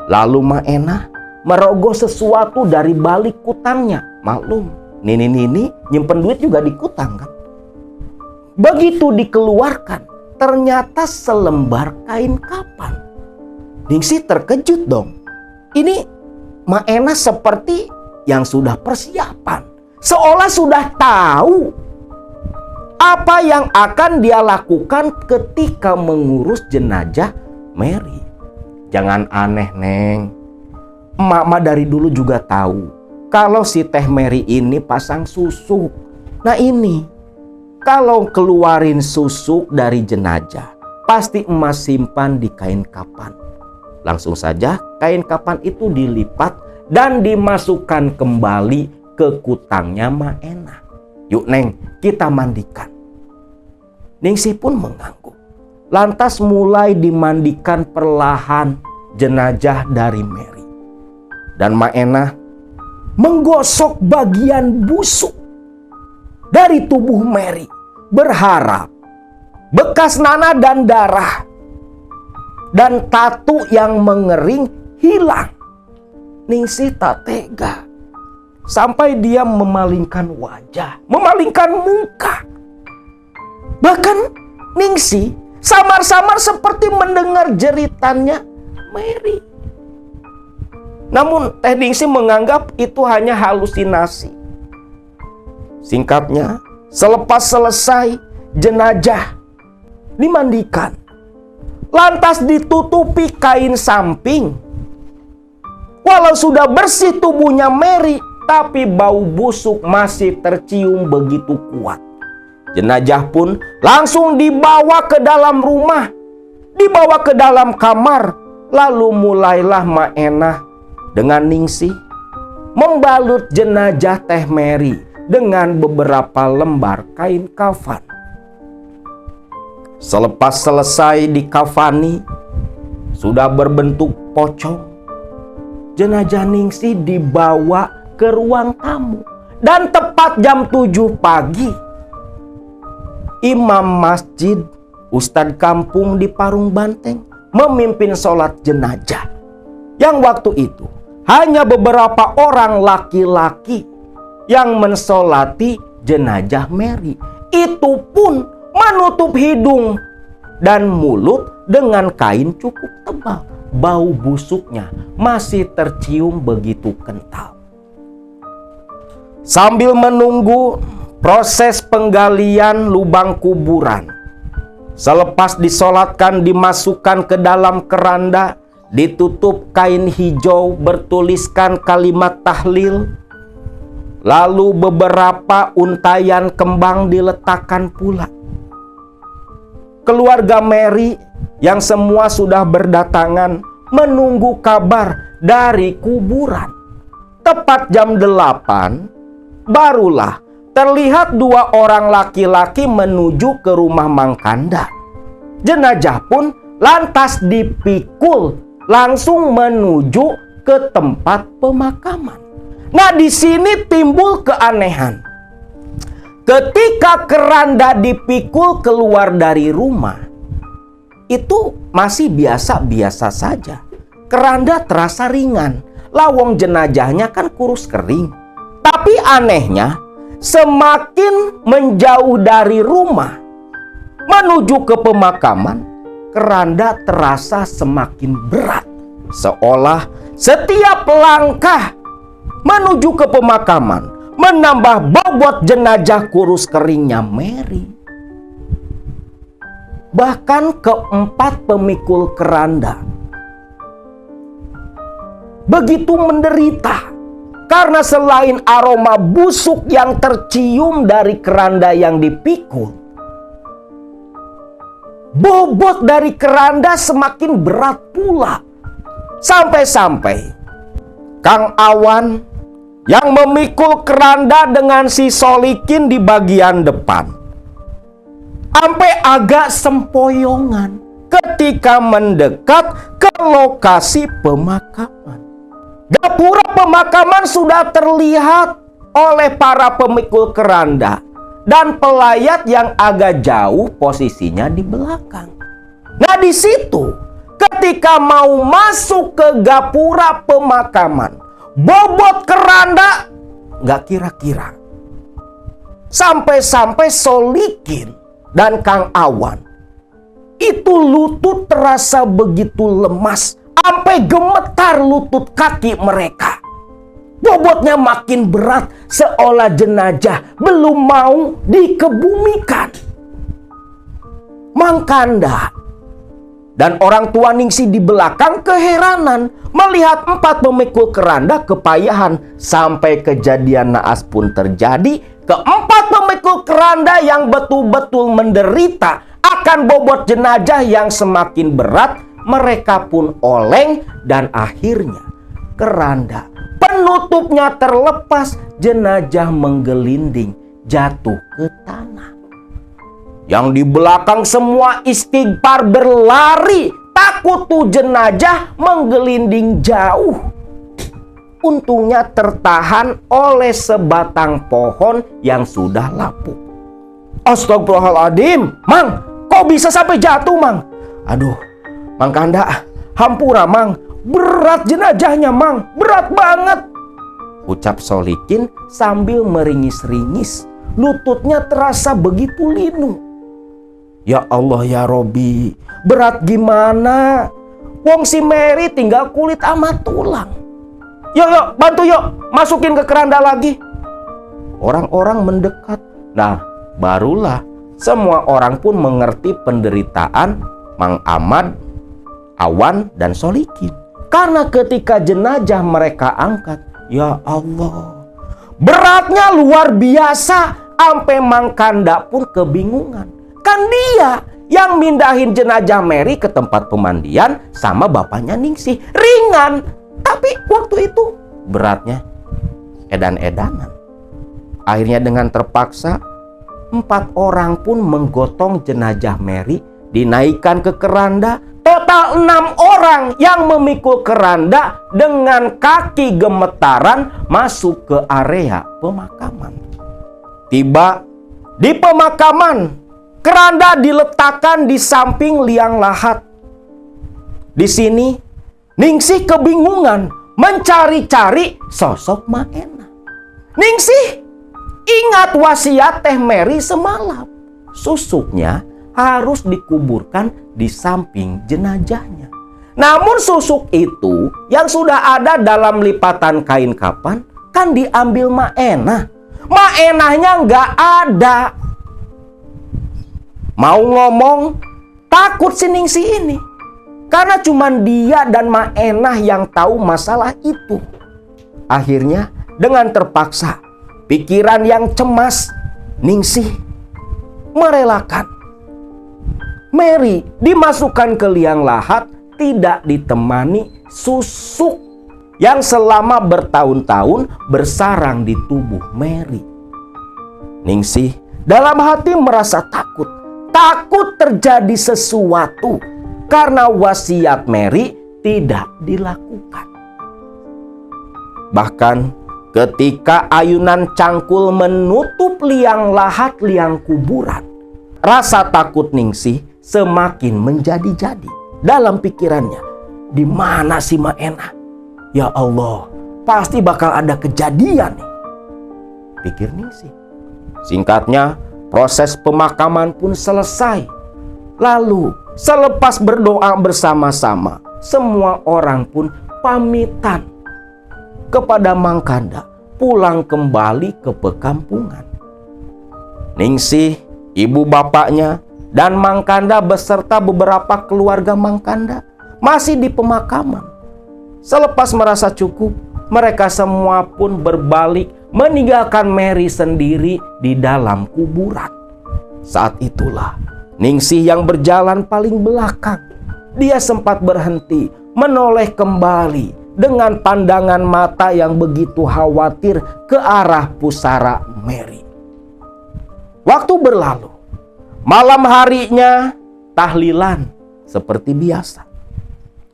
Lalu Maenah merogoh sesuatu dari balik kutangnya. Maklum, Nini nyimpen duit juga di kutang kan. Begitu dikeluarkan, ternyata selembar kain kafan. Ningsih terkejut dong. Ini Maenah seperti yang sudah persiapan. Seolah sudah tahu apa yang akan dia lakukan ketika mengurus jenazah Mary. Jangan aneh, Neng. Emak dari dulu juga tahu kalau si Teh Mary ini pasang susuk. Nah ini, kalau keluarin susuk dari jenazah, pasti emas simpan di kain kafan. Langsung saja kain kafan itu dilipat dan dimasukkan kembali ke kutangnya Maenah. Yuk Neng, kita mandikan. Ningsih pun mengangguk. Lantas mulai dimandikan perlahan jenazah dari Mary. Dan Maenah menggosok bagian busuk dari tubuh Mary, berharap bekas nanah dan darah dan tatu yang mengering hilang. Ningsih tak tega. Sampai dia memalingkan wajah, memalingkan muka. Bahkan Ningsih samar-samar seperti mendengar jeritannya Mary. Namun Teh Ningsih menganggap itu hanya halusinasi. Singkatnya, selepas selesai jenazah dimandikan, lantas ditutupi kain samping. Walau sudah bersih tubuhnya Mary, tapi bau busuk masih tercium begitu kuat. Jenazah pun langsung dibawa ke dalam rumah, dibawa ke dalam kamar. Lalu mulailah Maenah dengan Ningsih membalut jenazah Teh Mary dengan beberapa lembar kain kafan. Selepas selesai dikafani, sudah berbentuk pocong, jenazah Ningsih dibawa ke ruang tamu. Dan tepat jam 7 pagi, imam masjid, ustadz kampung di Parung Banteng, memimpin sholat jenazah. Yang waktu itu hanya beberapa orang laki-laki yang mensolati jenazah Mary. Itu pun menutup hidung dan mulut dengan kain cukup tebal. Bau busuknya masih tercium begitu kental. Sambil menunggu proses penggalian lubang kuburan, selepas disolatkan dimasukkan ke dalam keranda, ditutup kain hijau bertuliskan kalimat tahlil, lalu beberapa untayan kembang diletakkan pula. Keluarga Mary yang semua sudah berdatangan menunggu kabar dari kuburan. Tepat jam 8, barulah terlihat 2 orang laki-laki menuju ke rumah Mang Kanda. Jenazah pun lantas dipikul langsung menuju ke tempat pemakaman. Nah, di sini timbul keanehan. Ketika keranda dipikul keluar dari rumah, itu masih biasa-biasa saja. Keranda terasa ringan, lawang jenazahnya kan kurus kering. Tapi anehnya, semakin menjauh dari rumah menuju ke pemakaman, keranda terasa semakin berat. Seolah setiap langkah menuju ke pemakaman menambah bobot jenazah kurus keringnya Mary. Bahkan keempat pemikul keranda begitu menderita karena selain aroma busuk yang tercium dari keranda yang dipikul, bobot dari keranda semakin berat pula. Sampai-sampai Kang Awan yang memikul keranda dengan si Solikin di bagian depan sampai agak sempoyongan ketika mendekat ke lokasi pemakaman. Gapura pemakaman sudah terlihat oleh para pemikul keranda, dan pelayat yang agak jauh posisinya di belakang. Nah, di situ ketika mau masuk ke gapura pemakaman, bobot keranda nggak kira-kira. Sampai-sampai Solikin dan Kang Awan itu lutut terasa begitu lemas, sampai gemetar lutut kaki mereka. Bobotnya makin berat, seolah jenazah belum mau dikebumikan. Mang Kanda dan orang tua Ningsih di belakang keheranan melihat 4 pemikul keranda kepayahan. Sampai kejadian naas pun terjadi. Keempat pemikul keranda yang betul-betul menderita akan bobot jenazah yang semakin berat, mereka pun oleng dan akhirnya keranda penutupnya terlepas, jenazah menggelinding jatuh ke tanah. Yang di belakang semua istighfar berlari, takut tuh jenazah menggelinding jauh. Untungnya tertahan oleh sebatang pohon yang sudah lapuk. Astagfirullahaladzim, Mang, kok bisa sampai jatuh, Mang? Aduh, Mang Kanda, hampura, Mang. Berat jenazahnya, Mang. Berat banget, ucap Solikin sambil meringis-ringis. Lututnya terasa begitu linu. Ya Allah ya Robi, berat gimana? Wong si Mary tinggal kulit sama tulang. Yuk, bantu yuk, masukin ke keranda lagi. Orang-orang mendekat. Nah, barulah semua orang pun mengerti penderitaan Mang Ahmad, Awan, dan Solikin. Karena ketika jenazah mereka angkat, ya Allah, beratnya luar biasa, sampai Mang Kanda pun kebingungan. Kan dia yang mindahin jenazah Mary ke tempat pemandian sama bapaknya Ningsih. Ringan, tapi waktu itu beratnya edan-edanan. Akhirnya dengan terpaksa 4 orang pun menggotong jenazah Mary, dinaikkan ke keranda. Total 6 orang yang memikul keranda dengan kaki gemetaran masuk ke area pemakaman. Tiba di pemakaman, keranda diletakkan di samping liang lahat. Di sini Ningsih kebingungan mencari-cari sosok Maena. Ningsih ingat wasiat Teh Mary semalam. Susuknya harus dikuburkan di samping jenazahnya. Namun susuk itu yang sudah ada dalam lipatan kain kafan kan diambil Maena. Maenahnya nggak ada. Mau ngomong, takut si Ningsih ini. Karena cuma dia dan Maenah yang tahu masalah itu. Akhirnya dengan terpaksa, pikiran yang cemas, Ningsih merelakan Mary dimasukkan ke liang lahat, tidak ditemani susuk yang selama bertahun-tahun bersarang di tubuh Mary. Ningsih dalam hati merasa takut. Takut terjadi sesuatu karena wasiat Mary tidak dilakukan. Bahkan ketika ayunan cangkul menutup liang lahat liang kuburan, rasa takut Ningsih semakin menjadi-jadi dalam pikirannya. Di mana si Maena? Ya Allah, pasti bakal ada kejadian nih, pikir Ningsih. Singkatnya, proses pemakaman pun selesai. Lalu selepas berdoa bersama-sama, semua orang pun pamitan kepada Mang Kanda pulang kembali ke perkampungan. Ningsih, ibu bapaknya, dan Mang Kanda beserta beberapa keluarga Mang Kanda masih di pemakaman. Selepas merasa cukup, mereka semua pun berbalik meninggalkan Mary sendiri di dalam kuburan. Saat itulah Ningsih yang berjalan paling belakang. Dia sempat berhenti, menoleh kembali dengan pandangan mata yang begitu khawatir ke arah pusara Mary. Waktu berlalu. Malam harinya tahlilan seperti biasa.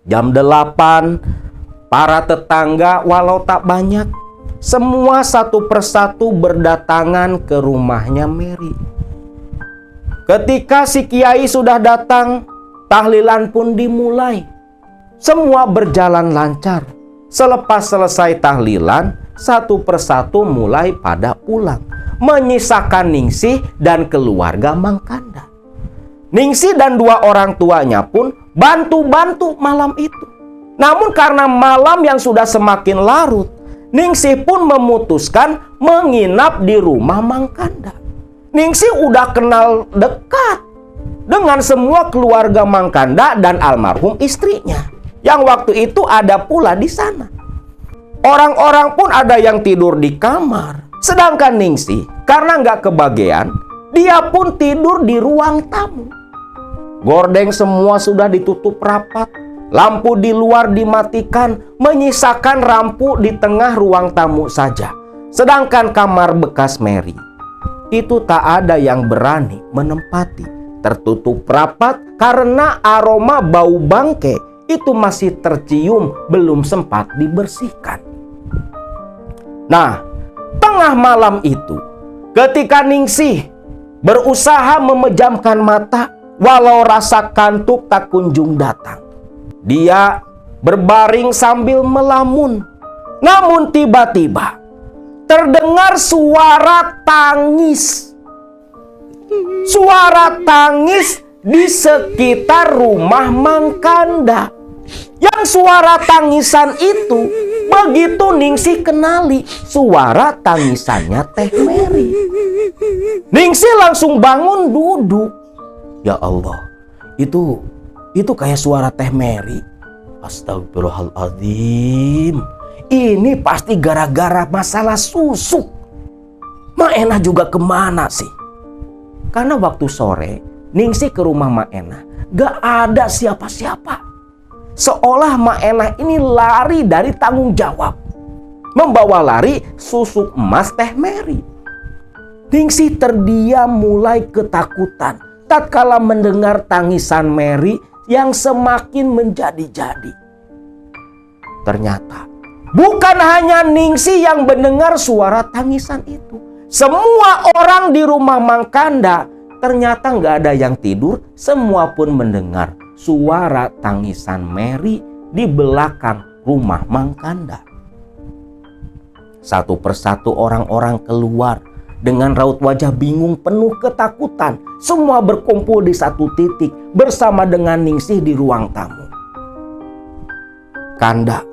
Jam 8, para tetangga walau tak banyak semua satu persatu berdatangan ke rumahnya Mary. Ketika si kiai sudah datang, tahlilan pun dimulai. Semua berjalan lancar. Selepas selesai tahlilan, satu persatu mulai pada pulang, menyisakan Ningsih dan keluarga Mang Kanda. Ningsih dan dua orang tuanya pun bantu-bantu malam itu. Namun karena malam yang sudah semakin larut, Ningsih pun memutuskan menginap di rumah Mang Kanda. Ningsih udah kenal dekat dengan semua keluarga Mang Kanda dan almarhum istrinya, yang waktu itu ada pula di sana. Orang-orang pun ada yang tidur di kamar. Sedangkan Ningsih, karena nggak kebagian, dia pun tidur di ruang tamu. Gordeng semua sudah ditutup rapat. Lampu di luar dimatikan, menyisakan lampu di tengah ruang tamu saja. Sedangkan kamar bekas Mary, itu tak ada yang berani menempati. Tertutup rapat karena aroma bau bangke itu masih tercium, belum sempat dibersihkan. Nah, tengah malam itu, ketika Ningsih berusaha memejamkan mata, walau rasa kantuk tak kunjung datang. Dia berbaring sambil melamun. Namun tiba-tiba terdengar suara tangis. Suara tangis di sekitar rumah Mang Kanda. Yang suara tangisan itu begitu Ningsih kenali suara tangisannya Teh Mary. Ningsih langsung bangun duduk. Ya Allah, itu kayak suara Teh Mary. Astagfirullahaladzim. Ini pasti gara-gara masalah susuk. Mak Enah juga kemana sih? Karena waktu sore Ningsih ke rumah Mak Enah, gak ada siapa-siapa. Seolah Mak Enah ini lari dari tanggung jawab, membawa lari susuk emas Teh Mary. Ningsih terdiam mulai ketakutan tatkala mendengar tangisan Mary yang semakin menjadi-jadi. Ternyata bukan hanya Ningsih yang mendengar suara tangisan itu. Semua orang di rumah Mang Kanda ternyata nggak ada yang tidur. Semua pun mendengar suara tangisan Mary di belakang rumah Mang Kanda. Satu persatu orang-orang keluar dengan raut wajah bingung penuh ketakutan. Semua berkumpul di satu titik bersama dengan Ningsih di ruang tamu. Kanda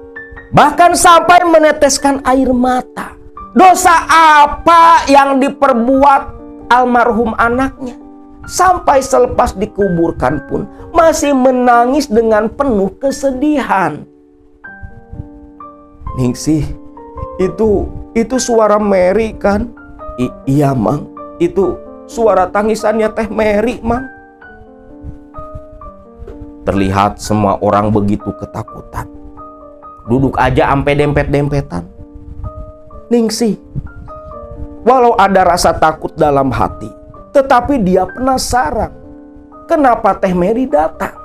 bahkan sampai meneteskan air mata. Dosa apa yang diperbuat almarhum anaknya? Sampai selepas dikuburkan pun masih menangis dengan penuh kesedihan. Ningsih, itu suara Mary kan? Iya Mang, itu suara tangisannya Teh Mary Mang. Terlihat semua orang begitu ketakutan. Duduk aja ampe dempet-dempetan. Ningsih, walau ada rasa takut dalam hati, tetapi dia penasaran kenapa Teh Mary datang.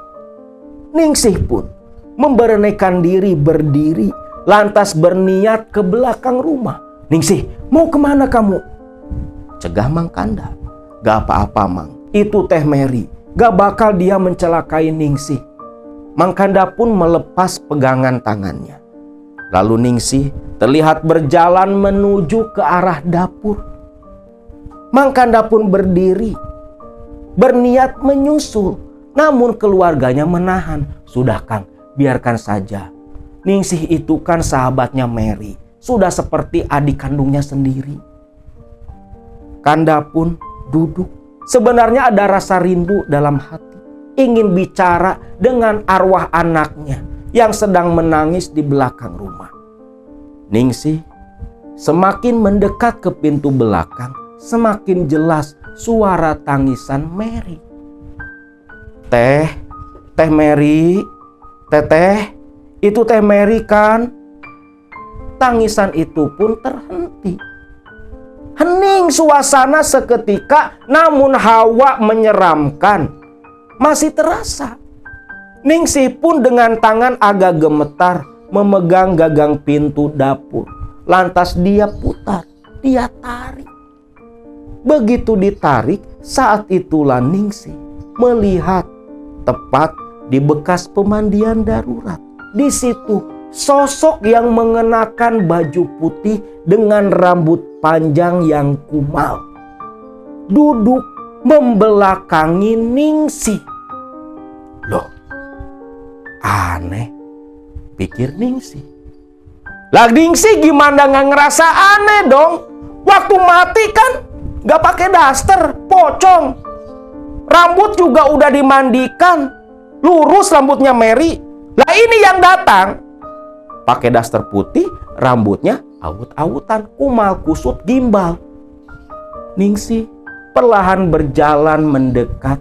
Ningsih pun memberanikan diri berdiri, lantas berniat ke belakang rumah. Ningsih, mau kemana kamu? Cegah Mang Kanda. Gak apa-apa Mang, itu Teh Mary, gak bakal dia mencelakai Ningsih. Mang Kanda pun melepas pegangan tangannya. Lalu Ningsih terlihat berjalan menuju ke arah dapur. Mang Kanda pun berdiri, berniat menyusul. Namun keluarganya menahan. Sudah Kang, biarkan saja. Ningsih itu kan sahabatnya Mary, sudah seperti adik kandungnya sendiri. Kanda pun duduk. Sebenarnya ada rasa rindu dalam hati, ingin bicara dengan arwah anaknya yang sedang menangis di belakang rumah. Ningsih semakin mendekat ke pintu belakang, semakin jelas suara tangisan Mary. Teh Mary, Teteh, itu Teh Mary kan? Tangisan itu pun terhenti. Hening suasana seketika, namun hawa menyeramkan masih terasa. Ningsih pun dengan tangan agak gemetar memegang gagang pintu dapur. lantas dia putar, dia tarik. Begitu ditarik, saat itulah Ningsih melihat tepat di bekas pemandian darurat. Di situ sosok yang mengenakan baju putih dengan rambut panjang yang kumal duduk membelakangi Ningsih. Loh, aneh, pikir Ningsih. Lah Ningsih gimana nggak ngerasa aneh dong? Waktu mati kan nggak pakai daster, pocong. Rambut juga udah dimandikan, lurus rambutnya Mary. Lah ini yang datang pakai daster putih, rambutnya awut-awutan, kumal kusut gimbal. Ningsih perlahan berjalan mendekat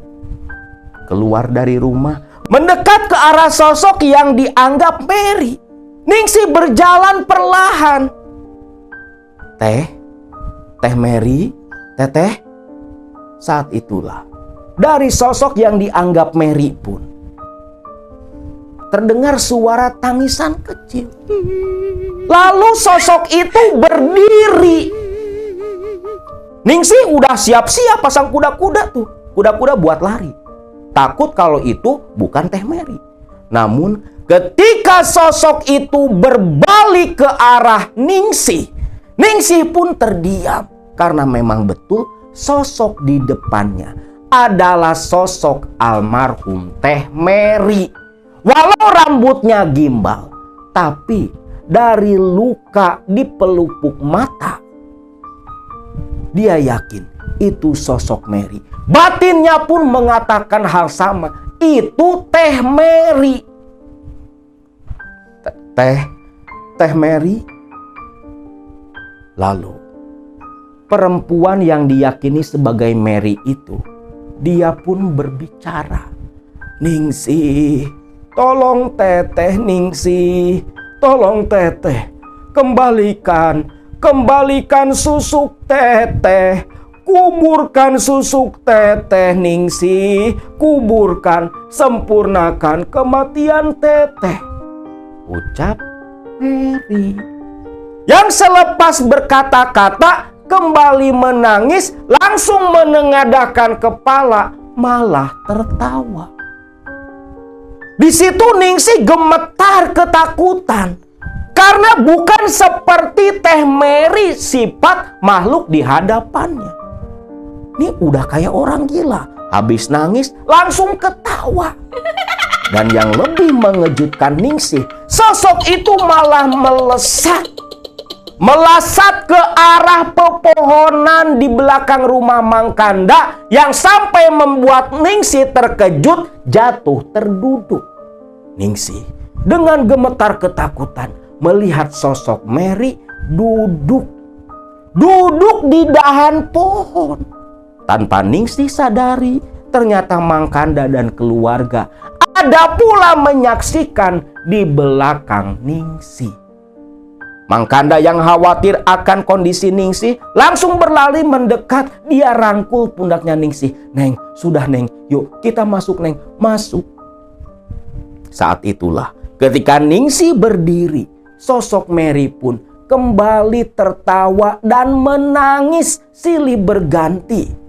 keluar dari rumah, mendekat ke arah sosok yang dianggap Mary. Ningsih berjalan perlahan. Teh Mary, teteh. Saat itulah dari sosok yang dianggap Mary pun terdengar suara tangisan kecil. Lalu sosok itu berdiri. Ningsih udah siap-siap pasang kuda-kuda tuh. Kuda-kuda buat lari. Takut kalau itu bukan Teh Mary. Namun ketika sosok itu berbalik ke arah Ningsih, Ningsih pun terdiam. Karena memang betul sosok di depannya adalah sosok almarhum Teh Mary. Walau rambutnya gimbal, tapi dari luka di pelupuk mata, dia yakin itu sosok Mary. Batinnya pun mengatakan hal sama. Itu Teh Mary. Teh Mary. Lalu perempuan yang diyakini sebagai Mary itu, dia pun berbicara. Ningsih, tolong teteh Ningsih, tolong teteh, kembalikan susuk teteh, kuburkan susuk teteh Ningsih, kuburkan, sempurnakan kematian teteh, ucap Mary. Yang selepas berkata-kata kembali menangis, langsung menengadahkan kepala, malah tertawa. Di situ Ningsih gemetar ketakutan. Karena bukan seperti Teh Mary sifat makhluk di hadapannya. Ini udah kayak orang gila. Habis nangis langsung ketawa. Dan yang lebih mengejutkan Ningsih, sosok itu malah melesat ke arah pepohonan di belakang rumah Mang Kanda yang sampai membuat Ningsih terkejut, jatuh terduduk. Ningsih dengan gemetar ketakutan melihat sosok Mary duduk di dahan pohon. Tanpa Ningsih sadari, ternyata Mang Kanda dan keluarga ada pula menyaksikan di belakang Ningsih. Mang Kanda yang khawatir akan kondisi Ningsih langsung berlari mendekat. Dia rangkul pundaknya Ningsih. Neng, sudah Neng, yuk kita masuk Neng, masuk. Saat itulah ketika Ningsih berdiri, sosok Mary pun kembali tertawa dan menangis silih berganti.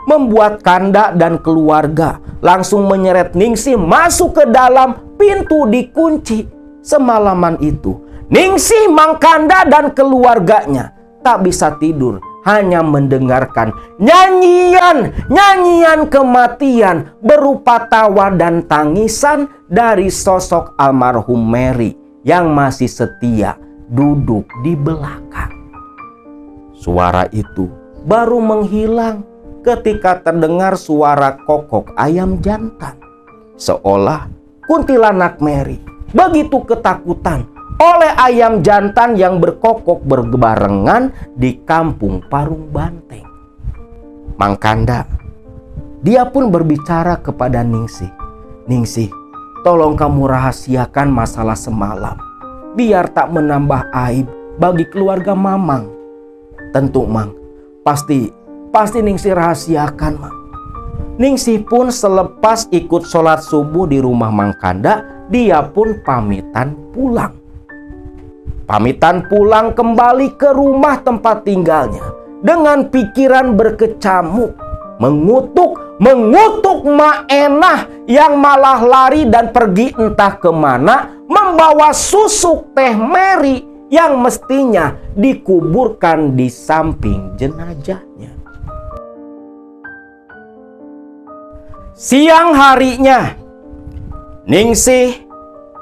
Membuat Kanda dan keluarga langsung menyeret Ningsih masuk ke dalam, pintu dikunci. Semalaman itu Ningsih, Mang Kanda dan keluarganya tak bisa tidur, hanya mendengarkan nyanyian kematian berupa tawa dan tangisan dari sosok almarhum Mary yang masih setia duduk di belakang. Suara itu baru menghilang ketika terdengar suara kokok ayam jantan. Seolah kuntilanak Mary begitu ketakutan oleh ayam jantan yang berkokok berbarengan di kampung Parung Banteng. Mang Kanda, dia pun berbicara kepada Ningsih. Ningsih, tolong kamu rahasiakan masalah semalam, biar tak menambah aib bagi keluarga Mamang. Tentu Mang, pasti Ningsih rahasiakan Mang. Ningsih pun selepas ikut sholat subuh di rumah Mang Kanda, dia pun pamitan pulang. pamitan pulang kembali ke rumah tempat tinggalnya dengan pikiran berkecamuk, mengutuk Mak Enah yang malah lari dan pergi entah kemana membawa susuk Teh Mary yang mestinya dikuburkan di samping jenazahnya. Siang harinya, Ningsih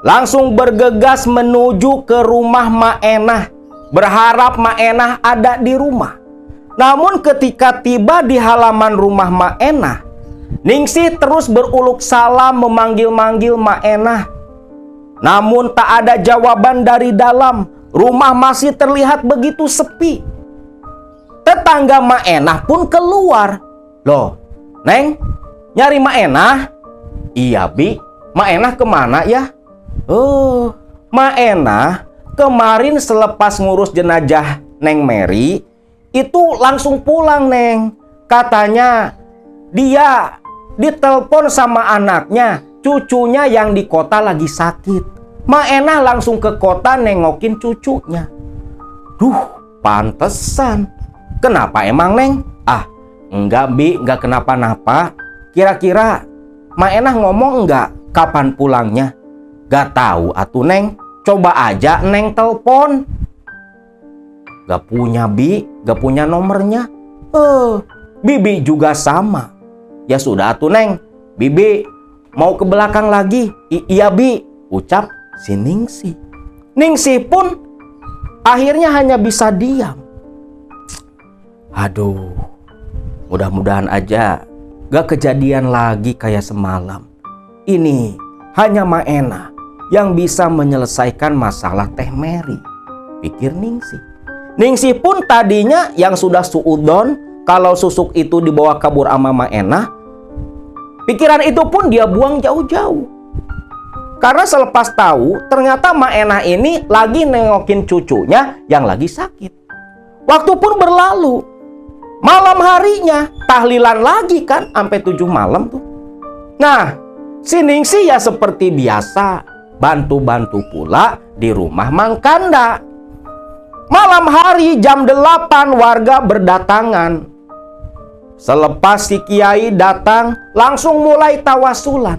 langsung bergegas menuju ke rumah Mak Enah, berharap Mak Enah ada di rumah. Namun ketika tiba di halaman rumah Mak Enah, Ningsih terus beruluk salam memanggil-manggil Mak Enah. Namun tak ada jawaban dari dalam. Rumah masih terlihat begitu sepi. Tetangga Mak Enah pun keluar. Loh, Neng, nyari Mak Enah? Iya, Bi. Mak Enah kemana ya? Oh, Mak Enah kemarin selepas ngurus jenazah Neng Mary, itu langsung pulang, Neng. Katanya dia ditelepon sama anaknya, cucunya yang di kota lagi sakit. Mak Enah langsung ke kota nengokin cucunya. Duh, pantesan. Kenapa emang, Neng? Ah, enggak, Bi, enggak kenapa-napa. Kira-kira Mak Enah ngomong enggak kapan pulangnya? Gak tahu atuh, Neng. Coba aja Neng telepon. Gak punya, Bi, gak punya nomornya. Bibi juga sama. Ya sudah atuh, Neng. Bibi mau ke belakang lagi. Iya, Bi, ucap si Ningsih. Ningsih pun akhirnya hanya bisa diam. Aduh, mudah-mudahan aja gak kejadian lagi kayak semalam. Ini hanya Mak Enah yang bisa menyelesaikan masalah Teh Mary, pikir Ningsih. Ningsih pun tadinya yang sudah suudon kalau susuk itu dibawa kabur sama Mak Enah, pikiran itu pun dia buang jauh-jauh. Karena selepas tahu ternyata Mak Enah ini lagi nengokin cucunya yang lagi sakit. Waktu pun berlalu. Malam harinya tahlilan lagi kan sampai 7 malam tuh. Nah, si Ningsih ya seperti biasa bantu-bantu pula di rumah Mang Kanda. Malam hari jam 8 warga berdatangan. Selepas si Kiai datang langsung mulai tawasulan.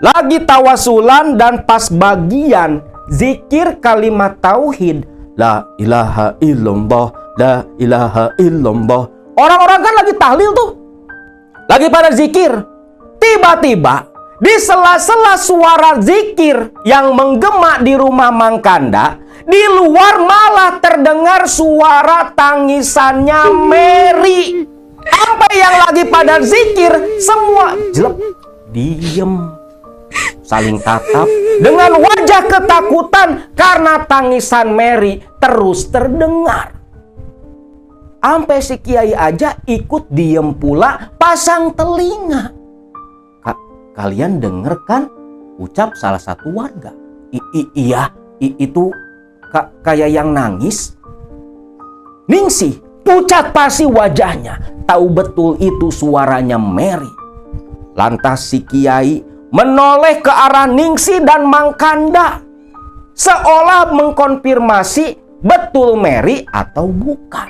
Lagi tawasulan dan pas bagian zikir kalimat tauhid, la ilaha illallah, la ilaha illallah. Orang-orang kan lagi tahlil tuh, lagi pada zikir. Tiba-tiba di sela-sela suara zikir yang menggema di rumah Mang Kanda, di luar malah terdengar suara tangisannya Mary. Sampai yang lagi pada zikir semua jelek, diem, saling tatap dengan wajah ketakutan karena tangisan Mary terus terdengar. Sampai si Kiai aja ikut diem pula, pasang telinga. Kalian denger kan? Ucap salah satu warga. Iya, itu kayak yang nangis. Ningsih pucat pasi wajahnya, tahu betul itu suaranya Mary. Lantas si Kiai menoleh ke arah Ningsih dan Mang Kanda, seolah mengkonfirmasi betul Mary atau bukan.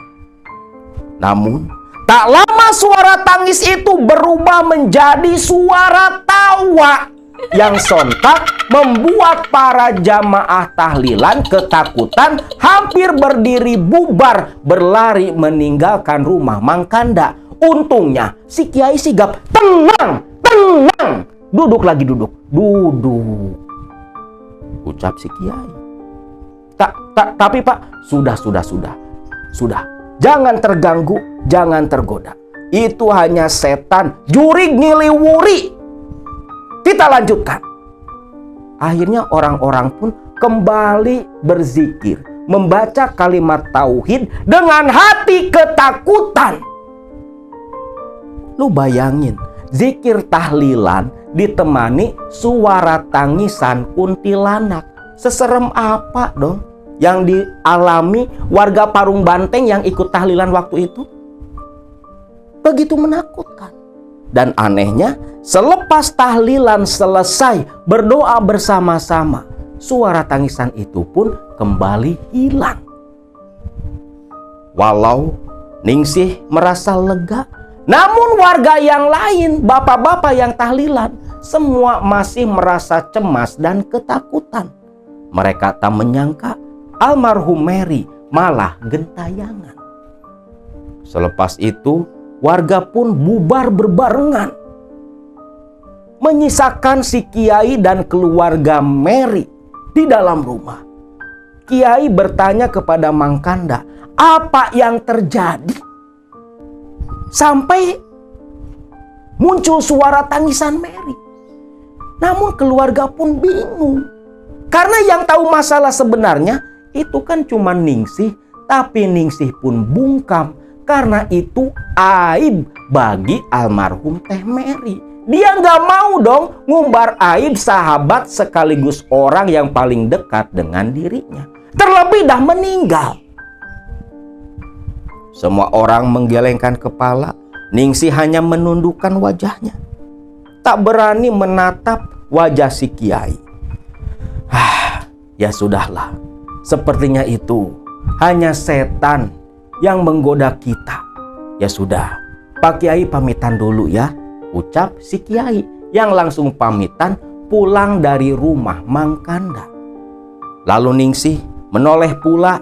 Namun tak lama suara tangis itu berubah menjadi suara tawa yang sontak membuat para jamaah tahlilan ketakutan, hampir berdiri bubar berlari meninggalkan rumah Mang Kanda. Untungnya si Kiai sigap, tenang, tenang. Duduk lagi, duduk. Ucap si Kiai. Tapi Pak, sudah. Jangan terganggu, jangan tergoda. Itu hanya setan, jurig ngiliwuri. Kita lanjutkan. Akhirnya orang-orang pun kembali berzikir, membaca kalimat tauhid dengan hati ketakutan. Lu bayangin, zikir tahlilan ditemani suara tangisan kuntilanak. Seserem apa dong yang dialami warga Parung Banteng yang ikut tahlilan waktu itu? Begitu menakutkan. Dan anehnya, selepas tahlilan selesai berdoa bersama-sama, suara tangisan itu pun kembali hilang. Walau Ningsih merasa lega, namun warga yang lain, bapak-bapak yang tahlilan, semua masih merasa cemas dan ketakutan. Mereka tak menyangka almarhum Mary malah gentayangan. Selepas itu, warga pun bubar berbarengan, menyisakan si Kiai dan keluarga Mary di dalam rumah. Kiai bertanya kepada Mang Kanda, apa yang terjadi sampai muncul suara tangisan Mary. Namun keluarga pun bingung, karena yang tahu masalah sebenarnya itu kan cuma Ningsih. Tapi Ningsih pun bungkam, karena itu aib bagi almarhum Teh Mary. Dia nggak mau dong ngumbar aib sahabat sekaligus orang yang paling dekat dengan dirinya, terlebih dah meninggal. Semua orang menggelengkan kepala. Ningsih hanya menundukkan wajahnya, tak berani menatap wajah si Kiai. Ya sudahlah, sepertinya itu hanya setan yang menggoda kita. Ya sudah, Pak Kiai pamitan dulu ya, ucap si Kiai yang langsung pamitan pulang dari rumah Mang Kanda. Lalu Ningsih menoleh pula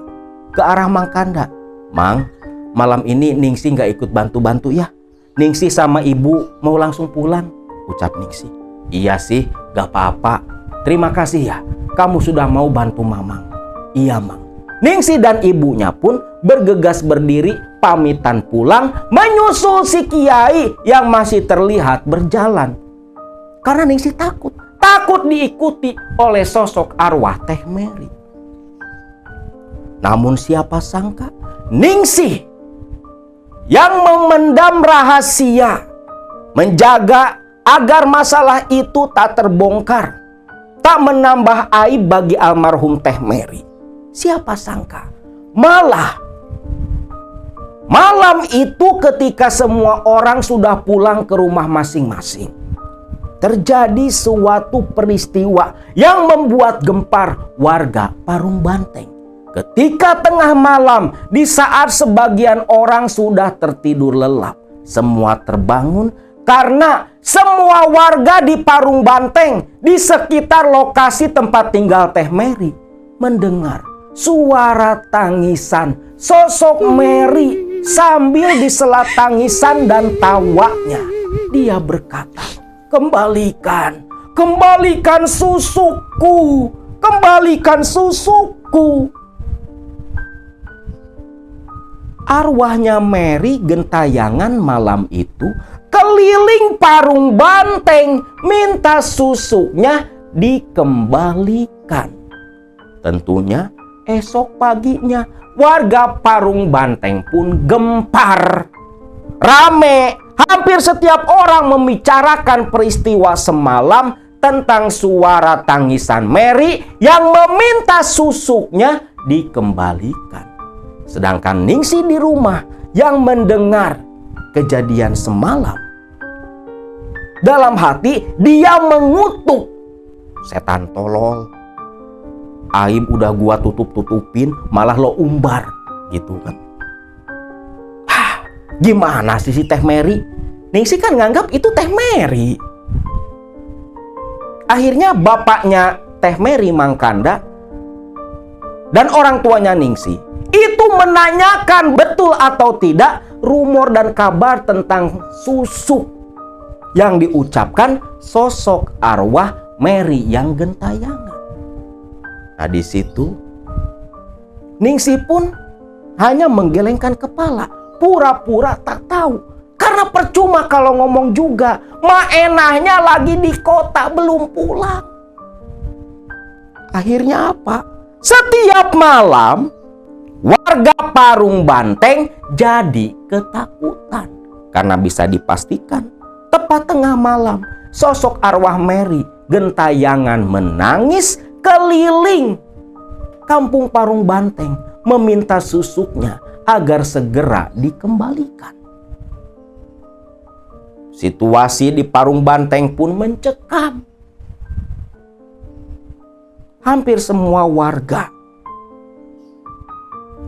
ke arah Mang Kanda. Mang, malam ini Ningsih nggak ikut bantu-bantu ya. Ningsih sama ibu mau langsung pulang, ucap Ningsih. Iya sih, gak apa-apa. Terima kasih ya, kamu sudah mau bantu Mamang. Iya Mang. Ningsih dan ibunya pun bergegas berdiri pamitan pulang, menyusul si Kiai yang masih terlihat berjalan. Karena Ningsih takut diikuti oleh sosok arwah Teh Mary. Namun siapa sangka Ningsih yang memendam rahasia, menjaga agar masalah itu tak terbongkar, tak menambah aib bagi almarhum Teh Mary. Siapa sangka malah malam itu ketika semua orang sudah pulang ke rumah masing-masing, terjadi suatu peristiwa yang membuat gempar warga Parung Banteng. Ketika tengah malam, di saat sebagian orang sudah tertidur lelap, semua terbangun karena semua warga di Parung Banteng, di sekitar lokasi tempat tinggal Teh Mary, mendengar suara tangisan sosok Mary sambil disela tangisan dan tawanya. Dia berkata, kembalikan susuku, kembalikan susuku. Arwahnya Mary gentayangan malam itu keliling Parung Banteng minta susuknya dikembalikan. Tentunya esok paginya warga Parung Banteng pun gempar. Rame, hampir setiap orang membicarakan peristiwa semalam tentang suara tangisan Mary yang meminta susuknya dikembalikan. Sedangkan Ningsih di rumah yang mendengar kejadian semalam, dalam hati dia mengutuk, setan tolol, aib udah gua tutup-tutupin malah lo umbar gitu kan. Gimana sih si Teh Mary? Ningsih kan nganggap itu Teh Mary. Akhirnya bapaknya Teh Mary, Mang Kanda, dan orang tuanya Ningsih itu menanyakan betul atau tidak rumor dan kabar tentang susuk yang diucapkan sosok arwah Mary yang gentayangan. Nah di situ Ningsih pun hanya menggelengkan kepala, pura-pura tak tahu. Karena percuma kalau ngomong juga, enahnya lagi di kota belum pulang. Akhirnya apa? Setiap malam warga Parung Banteng jadi ketakutan. Karena bisa dipastikan tepat tengah malam sosok arwah Mary gentayangan menangis keliling kampung Parung Banteng meminta susuknya agar segera dikembalikan. Situasi di Parung Banteng pun mencekam. hampir semua warga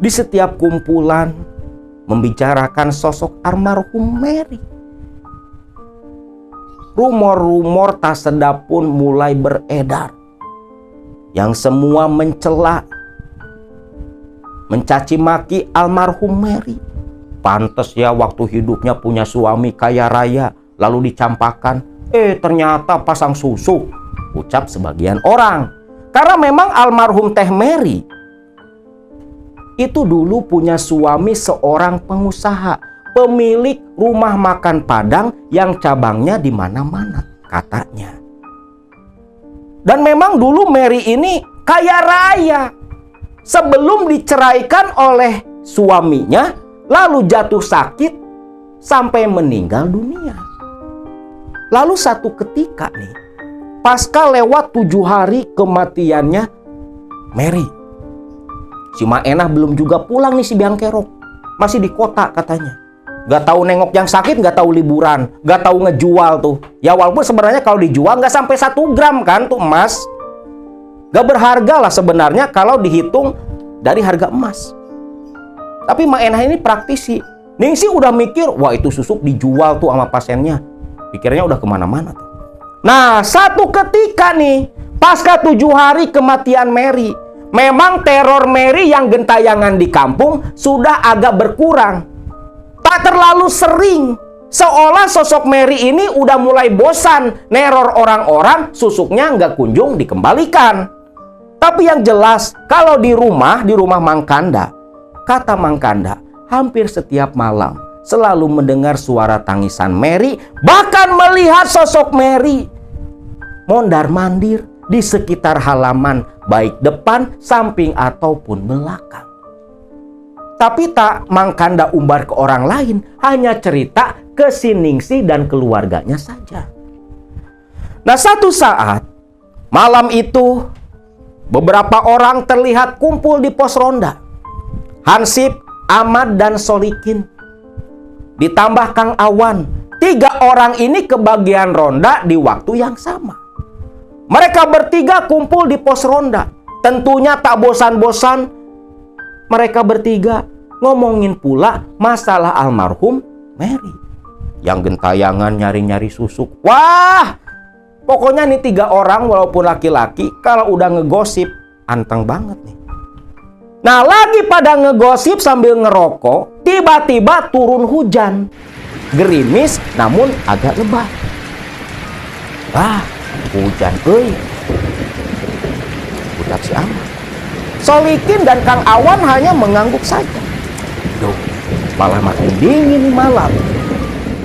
di setiap kumpulan membicarakan sosok almarhum Mary. Rumor-rumor tak sedap pun mulai beredar, yang semua mencela, mencaci maki almarhum Mary. Pantes ya waktu hidupnya punya suami kaya raya, lalu dicampakkan. Ternyata pasang susu, ucap sebagian orang. Karena memang almarhum Teh Mary itu dulu punya suami seorang pengusaha, pemilik rumah makan Padang yang cabangnya di mana-mana katanya. Dan memang dulu Mary ini kaya raya. Sebelum diceraikan oleh suaminya, lalu jatuh sakit sampai meninggal dunia. Lalu satu ketika nih, pasca lewat 7 hari kematiannya Mary, si Maenah belum juga pulang nih si Biang Kerok. Masih di kota katanya. Gak tahu nengok yang sakit, gak tahu liburan, gak tahu ngejual tuh. Ya walaupun sebenarnya kalau dijual gak sampai 1 gram kan tuh emas. Gak berharga lah sebenarnya kalau dihitung dari harga emas. Tapi Maenah ini praktisi. Ningsi udah mikir, wah itu susuk dijual tuh sama pasiennya. Pikirnya udah kemana-mana tuh. Nah satu ketika nih, pasca 7 hari kematian Mary, memang teror Mary yang gentayangan di kampung sudah agak berkurang. Tak terlalu sering. Seolah sosok Mary ini udah mulai bosan neror orang-orang, susuknya nggak kunjung dikembalikan. Tapi yang jelas, kalau di rumah Mang Kanda, kata Mang Kanda, hampir setiap malam selalu mendengar suara tangisan Mary, bahkan melihat sosok Mary mondar-mandir di sekitar halaman, baik depan, samping, ataupun belakang. Tapi tak Mang Kanda umbar ke orang lain, hanya cerita ke si Ningsi dan keluarganya saja. Nah satu saat, malam itu, beberapa orang terlihat kumpul di pos ronda. Hansip, Ahmad, dan Solikin. Ditambah Kang Awan. 3 orang ini kebagian ronda di waktu yang sama. Mereka bertiga kumpul di pos ronda. Tentunya tak bosan-bosan mereka bertiga ngomongin pula masalah almarhum Mary. Yang gentayangan nyari-nyari susuk. Wah, pokoknya nih 3 orang walaupun laki-laki kalau udah ngegosip anteng banget nih. Nah lagi pada ngegosip sambil ngerokok, tiba-tiba turun hujan. Gerimis namun agak lebat. Wah, hujan euy, ucap si Ahmad. Solikin dan Kang Awan hanya mengangguk saja. Duh, malah makin dingin nih malam.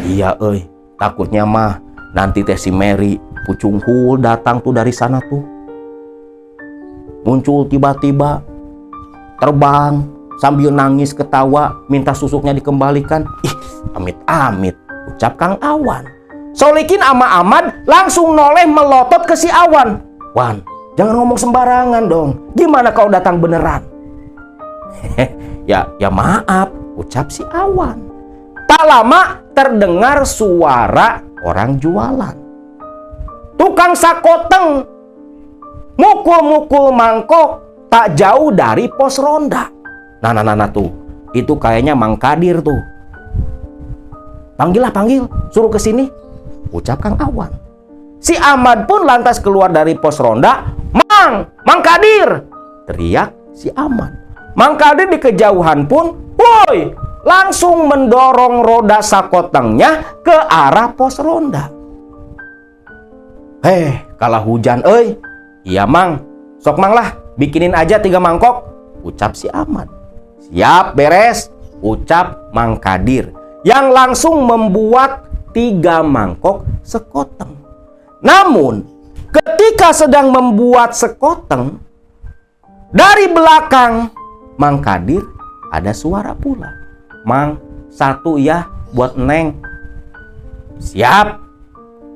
Iya euy, takutnya mah nanti teh si Mary pucung hul datang tuh dari sana tuh. Muncul tiba-tiba, terbang sambil nangis ketawa minta susuknya dikembalikan. Ih, amit-amit, ucap Kang Awan. Solikin sama Ahmad langsung noleh melotot ke si Awan. Wan, jangan ngomong sembarangan dong. Gimana kau datang beneran? ya maaf, ucap si Awan. Tak lama terdengar suara orang jualan. Tukang sakoteng mukul-mukul mangkok tak jauh dari pos ronda. Nah tuh, itu kayaknya Mang Kadir tuh. Panggil, suruh ke sini, ucap Kang Awan. Si Ahmad pun lantas keluar dari pos ronda. Mang Kadir, teriak si Ahmad. Mang Kadir di kejauhan pun, woi, langsung mendorong roda sakotengnya ke arah pos ronda. Kalah hujan, euy. Iya Mang, sok Mang lah, bikinin aja 3 mangkok, ucap si Ahmad. Siap, beres, ucap Mang Kadir, yang langsung membuat 3 mangkok sekoteng. Namun, ketika sedang membuat sekoteng, dari belakang Mang Kadir ada suara pula. Mang, 1 ya buat Neng. Siap,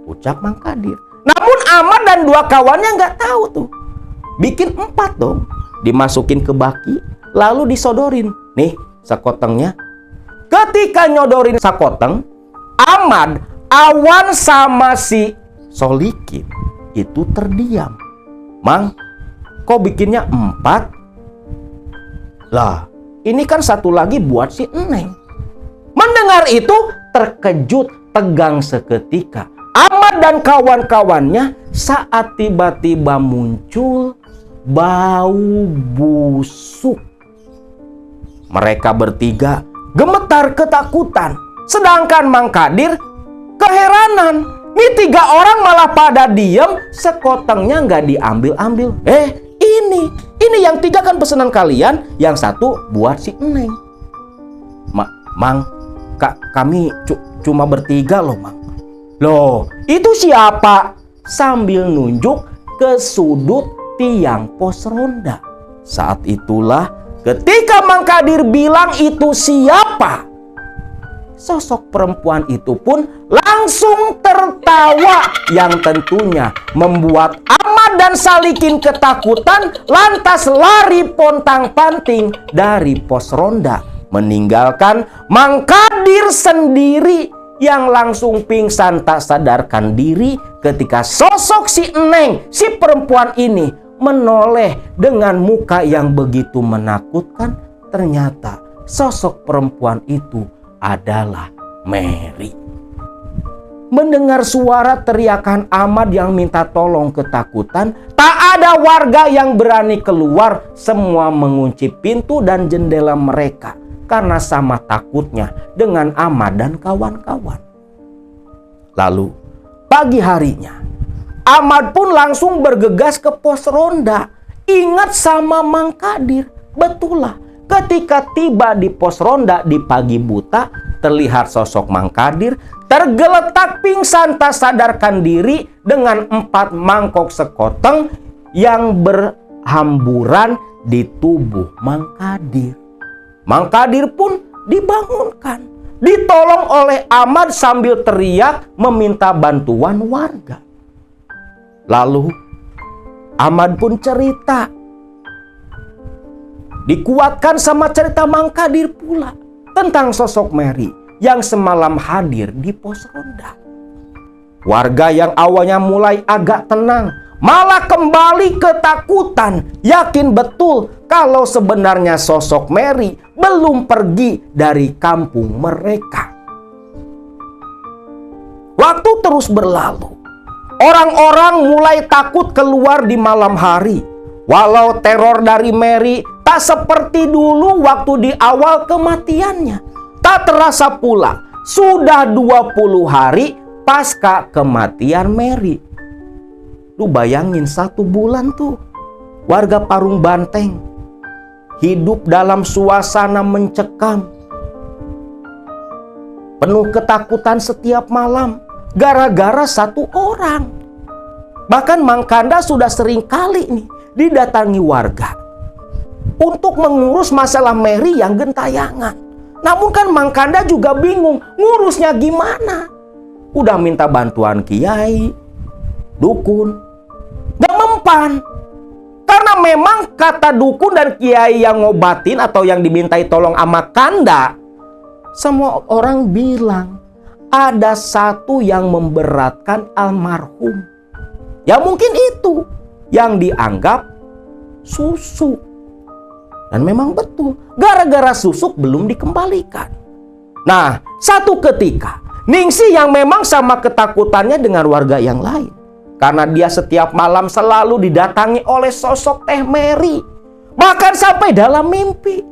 ucap Mang Kadir. Namun Ahmad dan 2 kawannya nggak tahu tuh. Bikin 4 dong. Dimasukin ke baki, lalu disodorin. Nih, sekotengnya. Ketika nyodorin sekoteng, Ahmad, Awan sama si Solikin itu terdiam. Mang, kok bikinnya 4? Lah, ini kan satu lagi buat si Eneng. Mendengar itu terkejut, tegang seketika Ahmad dan kawan-kawannya saat tiba-tiba muncul bau busuk. Mereka bertiga gemetar ketakutan, sedangkan Mang Kadir keheranan. Nih 3 orang malah pada diem, sekotengnya nggak diambil-ambil. Ini yang 3 kan pesanan kalian, yang 1 buat si Eneng. Mang, kami cuma bertiga loh, Mang. Loh, itu siapa? Sambil nunjuk ke sudut tiang pos ronda. Saat itulah ketika Mang Kadir bilang itu siapa, sosok perempuan itu pun langsung tertawa yang tentunya membuat Ahmad dan Salikin ketakutan, lantas lari pontang-panting dari pos ronda, meninggalkan Mang Kadir sendiri yang langsung pingsan tak sadarkan diri ketika sosok si Eneng, si perempuan ini menoleh dengan muka yang begitu menakutkan. Ternyata sosok perempuan itu adalah Mary. Mendengar suara teriakan Ahmad yang minta tolong ketakutan, tak ada warga yang berani keluar. Semua mengunci pintu dan jendela mereka karena sama takutnya dengan Ahmad dan kawan-kawan. Lalu pagi harinya Ahmad pun langsung bergegas ke pos ronda. Ingat sama Mang Kadir. Betul lah, ketika tiba di pos ronda di pagi buta, terlihat sosok Mang Kadir tergeletak pingsan tak sadarkan diri dengan 4 mangkok sekoteng yang berhamburan di tubuh Mang Kadir. Mang Kadir pun dibangunkan, ditolong oleh Ahmad sambil teriak meminta bantuan warga. Lalu Ahmad pun cerita, dikuatkan sama cerita Mang Kadir pula tentang sosok Mary yang semalam hadir di pos ronda. Warga yang awalnya mulai agak tenang malah kembali ketakutan, yakin betul kalau sebenarnya sosok Mary belum pergi dari kampung mereka. Waktu terus berlalu. Orang-orang mulai takut keluar di malam hari. Walau teror dari Mary tak seperti dulu waktu di awal kematiannya. Tak terasa pula sudah 20 hari pasca kematian Mary. Lu bayangin 1 bulan tuh warga Parung Banteng hidup dalam suasana mencekam, penuh ketakutan setiap malam gara-gara 1 orang. Bahkan Mang Kanda sudah sering kali nih didatangi warga untuk mengurus masalah Mary yang gentayangan. Namun kan Mang Kanda juga bingung ngurusnya gimana. Udah minta bantuan kiai, dukun, gak mempan. Karena memang kata dukun dan kiai yang ngobatin atau yang dimintai tolong sama Kanda, semua orang bilang ada 1 yang memberatkan almarhum. Ya mungkin itu yang dianggap susuk. Dan memang betul, gara-gara susuk belum dikembalikan. Nah, satu ketika Ningsih yang memang sama ketakutannya dengan warga yang lain, karena dia setiap malam selalu didatangi oleh sosok Teh Mary, bahkan sampai dalam mimpi.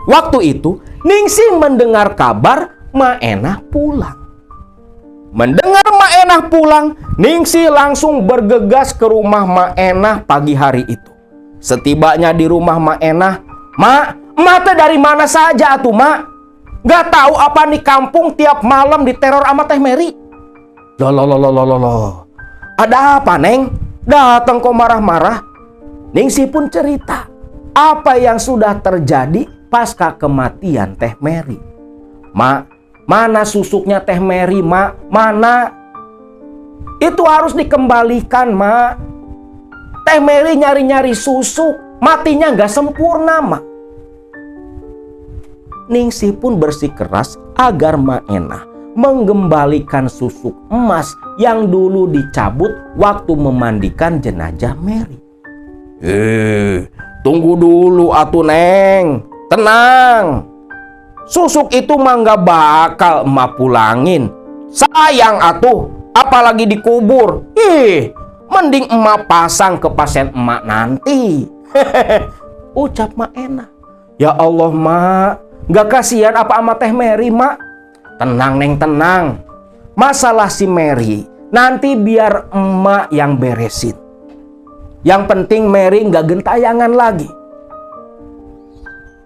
Waktu itu Ningsih mendengar kabar Maenah pulang. Mendengar Maenah pulang, Ningsih langsung bergegas ke rumah Maenah pagi hari itu. Setibanya di rumah Maenah, Mak teh dari mana saja atuh, Mak? Gak tahu apa nih kampung tiap malam diteror sama Teh Mary. Loh. Ada apa, Neng? Datang kok marah-marah. Ningsih pun cerita apa yang sudah terjadi pasca kematian Teh Mary. Mak, mana susuknya Teh Mary, Mak? Mana? Itu harus dikembalikan, Mak. Teh Mary nyari-nyari susuk, matinya gak sempurna, Mak. Ningsih pun bersikeras agar Maenah mengembalikan susuk emas yang dulu dicabut waktu memandikan jenazah Mary. Tunggu dulu atuh Neng, tenang. Susuk itu mah nggak bakal emak pulangin. Sayang atuh, apalagi dikubur. Mending emak pasang ke pasien emak nanti. Ucap Mak Enah. Ya Allah Mak, nggak kasihan apa sama Teh Mary Mak? Tenang Neng, tenang. Masalah si Mary nanti biar emak yang beresin. Yang penting Mary nggak gentayangan lagi.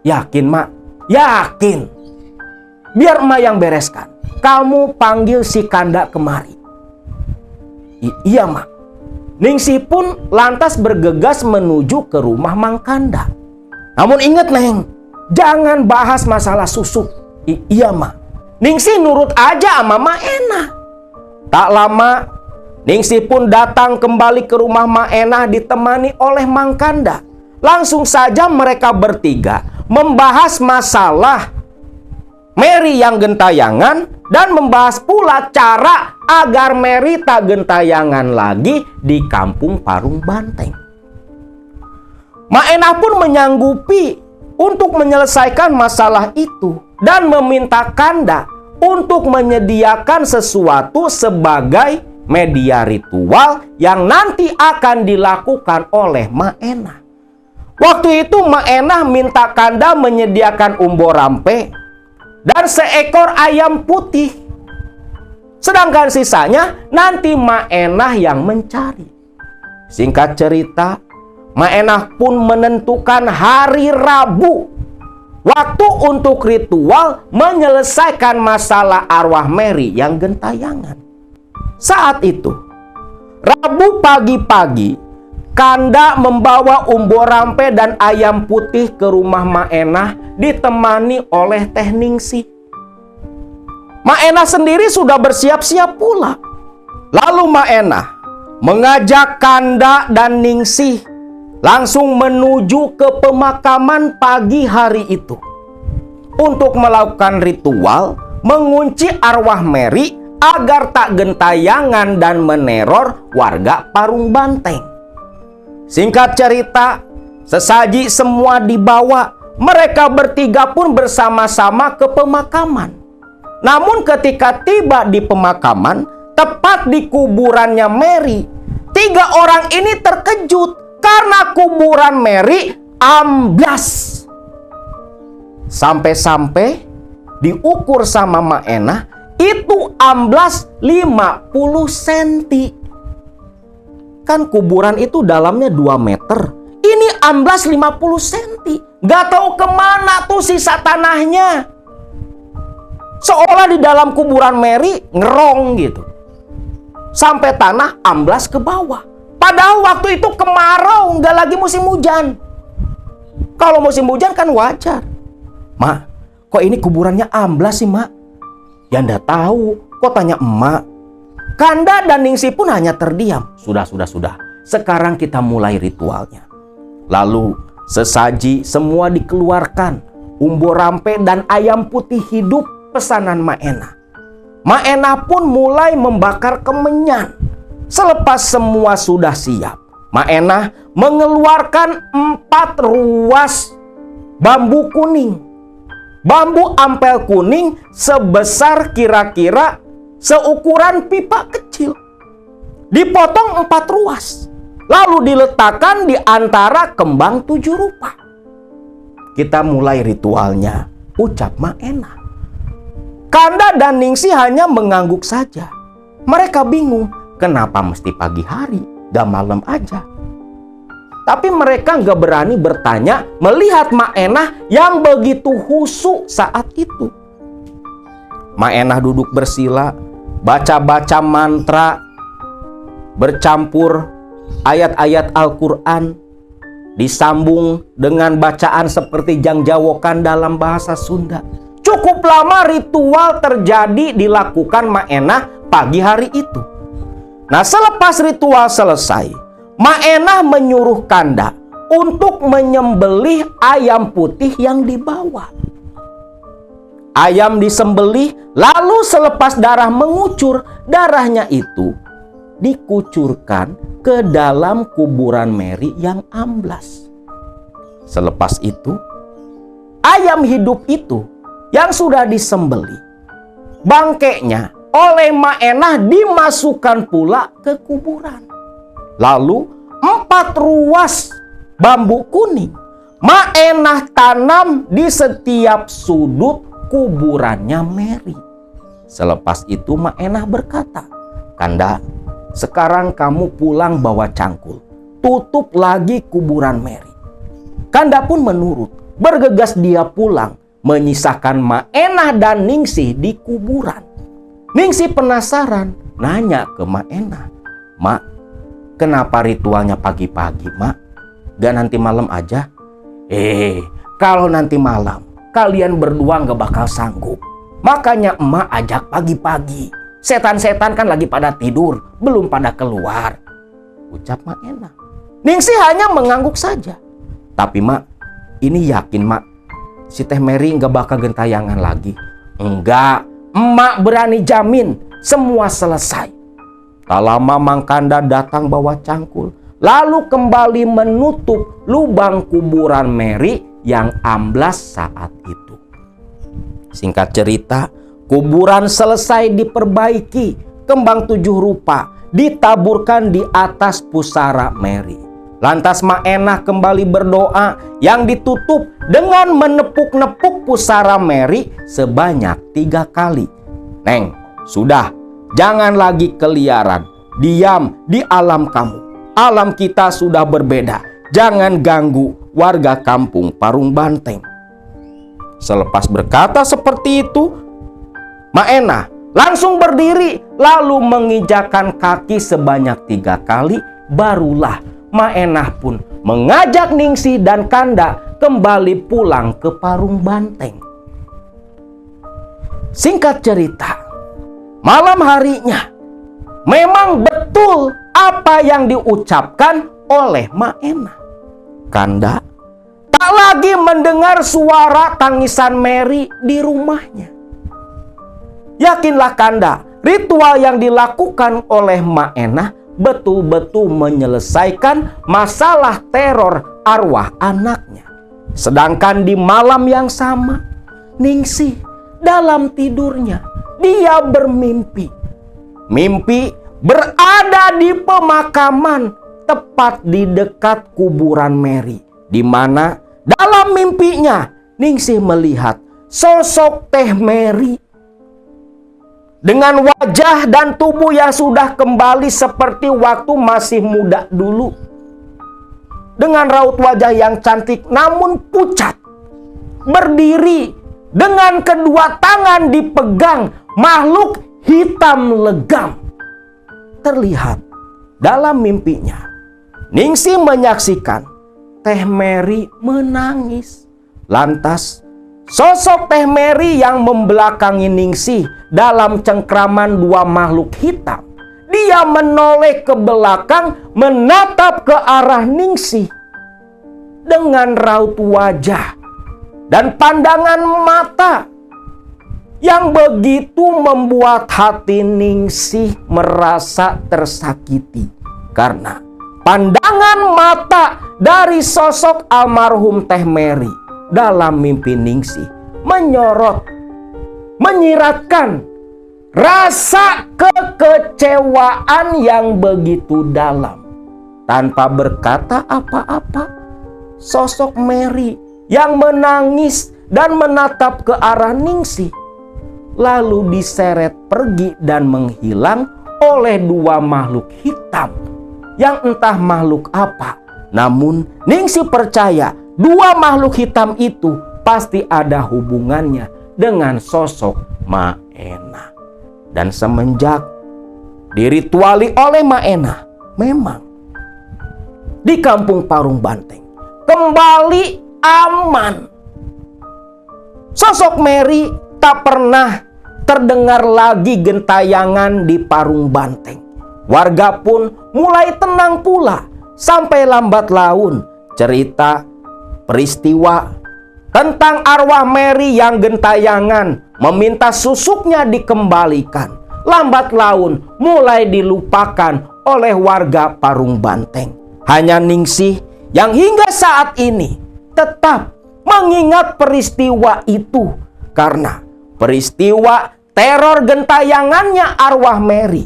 Yakin Mak? Yakin. Biar emak yang bereskan. Kamu panggil si Kanda kemari. Iya Mak. Ningsih pun lantas bergegas menuju ke rumah Mang Kanda. Namun ingat Neng, jangan bahas masalah susuk. Iya Mak. Ningsih nurut aja sama Mak Enah. Tak lama, Ningsih pun datang kembali ke rumah Mak Enah ditemani oleh Mang Kanda. Langsung saja mereka bertiga membahas masalah Mary yang gentayangan dan membahas pula cara agar Mary tak gentayangan lagi di kampung Parung Banteng. Mak Enah pun menyanggupi untuk menyelesaikan masalah itu dan meminta Kanda untuk menyediakan sesuatu sebagai media ritual yang nanti akan dilakukan oleh Mak Enah. Waktu itu Mak Enah minta Kanda menyediakan umbo rampe dan seekor ayam putih. Sedangkan sisanya nanti Mak Enah yang mencari. Singkat cerita, Mak Enah pun menentukan hari Rabu, waktu untuk ritual menyelesaikan masalah arwah Mary yang gentayangan. Saat itu, Rabu pagi-pagi, Kanda membawa umbo rampe dan ayam putih ke rumah Mak Enah ditemani oleh Teh Ningsih. Mak Enah sendiri sudah bersiap-siap pula. Lalu Mak Enah mengajak Kanda dan Ningsih langsung menuju ke pemakaman pagi hari itu untuk melakukan ritual mengunci arwah Mary agar tak gentayangan dan meneror warga Parung Banteng. Singkat cerita, sesaji semua dibawa. Mereka bertiga pun bersama-sama ke pemakaman. Namun ketika tiba di pemakaman, tepat di kuburannya Mary, 3 orang ini terkejut karena kuburan Mary amblas. Sampai-sampai diukur sama Mak Enah, itu amblas 50 cm. Kan kuburan itu dalamnya 2 meter. Ini amblas 50 cm. Gak tahu kemana tuh sisa tanahnya. Seolah di dalam kuburan Mary ngerong gitu. Sampai tanah amblas ke bawah. Padahal waktu itu kemarau, nggak lagi musim hujan. Kalau musim hujan kan wajar. Mak, kok ini kuburannya amblas sih Mak? Ya nggak tahu, kok tanya emak. Kanda dan Ningsih pun hanya terdiam. Sudah. Sekarang kita mulai ritualnya. Lalu sesaji semua dikeluarkan. Umbo rampe dan ayam putih hidup pesanan Mak Enah. Mak Enah pun mulai membakar kemenyan. Selepas semua sudah siap, Mak Enah mengeluarkan 4 ruas bambu kuning. Bambu ampel kuning sebesar kira-kira seukuran pipa kecil. Dipotong 4 ruas. Lalu diletakkan di antara kembang 7 rupa. Kita mulai ritualnya, ucap Mak Enah. Kanda dan Ningsih hanya mengangguk saja. Mereka bingung, kenapa mesti pagi hari, gak malam aja. Tapi mereka gak berani bertanya melihat Mak Enah yang begitu khusyuk saat itu. Mak Enah duduk bersila, baca-baca mantra, bercampur ayat-ayat Al-Quran, disambung dengan bacaan seperti jangjawokan dalam bahasa Sunda. Cukup lama ritual terjadi dilakukan Mak Enah pagi hari itu. Nah, selepas ritual selesai, Mak Enah menyuruh Kanda untuk menyembelih ayam putih yang dibawa. Ayam disembelih, lalu selepas darah mengucur, darahnya itu dikucurkan ke dalam kuburan Mary yang amblas. Selepas itu, ayam hidup itu yang sudah disembelih, bangkainya oleh Mak Enah dimasukkan pula ke kuburan. Lalu 4 ruas bambu kuning Mak Enah tanam di setiap sudut kuburannya Mary. Selepas itu Mak Enah berkata, "Kanda, sekarang kamu pulang bawa cangkul. Tutup lagi kuburan Mary." Kanda pun menurut. Bergegas dia pulang, menyisakan Mak Enah dan Ningsih di kuburan. Ningsih penasaran, nanya ke Mak Enah, "Mak, kenapa ritualnya pagi-pagi, Mak? Gak nanti malam aja?" Kalau nanti malam kalian berdua gak bakal sanggup. Makanya emak ajak pagi-pagi. Setan-setan kan lagi pada tidur, belum pada keluar, ucap Mak Enah. Ningsih hanya mengangguk saja. "Tapi Mak, ini yakin Mak, si Teh Mary gak bakal gentayangan lagi?" "Enggak, emak berani jamin semua selesai." Tak lama Mang Kanda datang bawa cangkul, lalu kembali menutup lubang kuburan Mary yang amblas saat itu. Singkat cerita, kuburan selesai diperbaiki, kembang 7 rupa ditaburkan di atas pusara Mary. Lantas Mak Enah kembali berdoa yang ditutup dengan menepuk-nepuk pusara Mary sebanyak 3 kali. "Neng, sudah, jangan lagi keliaran, diam di alam kamu. Alam kita sudah berbeda, jangan ganggu warga kampung Parung Banteng." Selepas berkata seperti itu, Mak Enah langsung berdiri lalu menginjakkan kaki sebanyak 3 kali. Barulah Mak Enah pun mengajak Ningsih dan Kanda kembali pulang ke Parung Banteng. Singkat cerita, malam harinya memang betul apa yang diucapkan oleh Mak Enah. Kanda tak lagi mendengar suara tangisan Mary di rumahnya. Yakinlah Kanda, ritual yang dilakukan oleh Mak Enah betul-betul menyelesaikan masalah teror arwah anaknya. Sedangkan di malam yang sama, Ningsih dalam tidurnya dia bermimpi. Mimpi berada di pemakaman tepat di dekat kuburan Mary, di mana dalam mimpinya Ningsih melihat sosok Teh Mary dengan wajah dan tubuh yang sudah kembali seperti waktu masih muda dulu. Dengan raut wajah yang cantik namun pucat, berdiri dengan kedua tangan dipegang makhluk hitam legam. Terlihat dalam mimpinya, Ningsih menyaksikan Teh Mary menangis. Lantas sosok Teh Mary yang membelakangi Ningsih dalam cengkraman 2 makhluk hitam, dia menoleh ke belakang menatap ke arah Ningsih dengan raut wajah dan pandangan mata yang begitu membuat hati Ningsih merasa tersakiti, karena pandangan mata dari sosok almarhum Teh Mary dalam mimpi Ningsih menyiratkan rasa kekecewaan yang begitu dalam. Tanpa berkata apa-apa, sosok Mary yang menangis dan menatap ke arah Ningsih lalu diseret pergi dan menghilang oleh 2 makhluk hitam yang entah makhluk apa. Namun Ningsih percaya 2 makhluk hitam itu pasti ada hubungannya dengan sosok Mak Enah. Dan semenjak dirituali oleh Mak Enah, memang di kampung Parung Banteng kembali aman. Sosok Mary tak pernah terdengar lagi gentayangan di Parung Banteng. Warga pun mulai tenang pula. Sampai lambat laun cerita peristiwa tentang arwah Mary yang gentayangan meminta susuknya dikembalikan lambat laun mulai dilupakan oleh warga Parung Banteng. Hanya Ningsih yang hingga saat ini tetap mengingat peristiwa itu, karena peristiwa teror gentayangannya arwah Mary.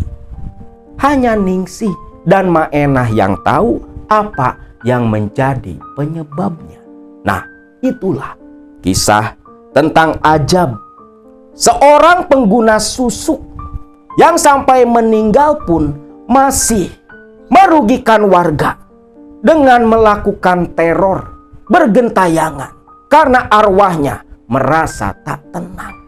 Hanya Ningsih dan Maenah yang tahu apa yang menjadi penyebabnya. Nah, itulah kisah tentang Ajab, seorang pengguna susuk yang sampai meninggal pun masih merugikan warga dengan melakukan teror bergentayangan karena arwahnya merasa tak tenang.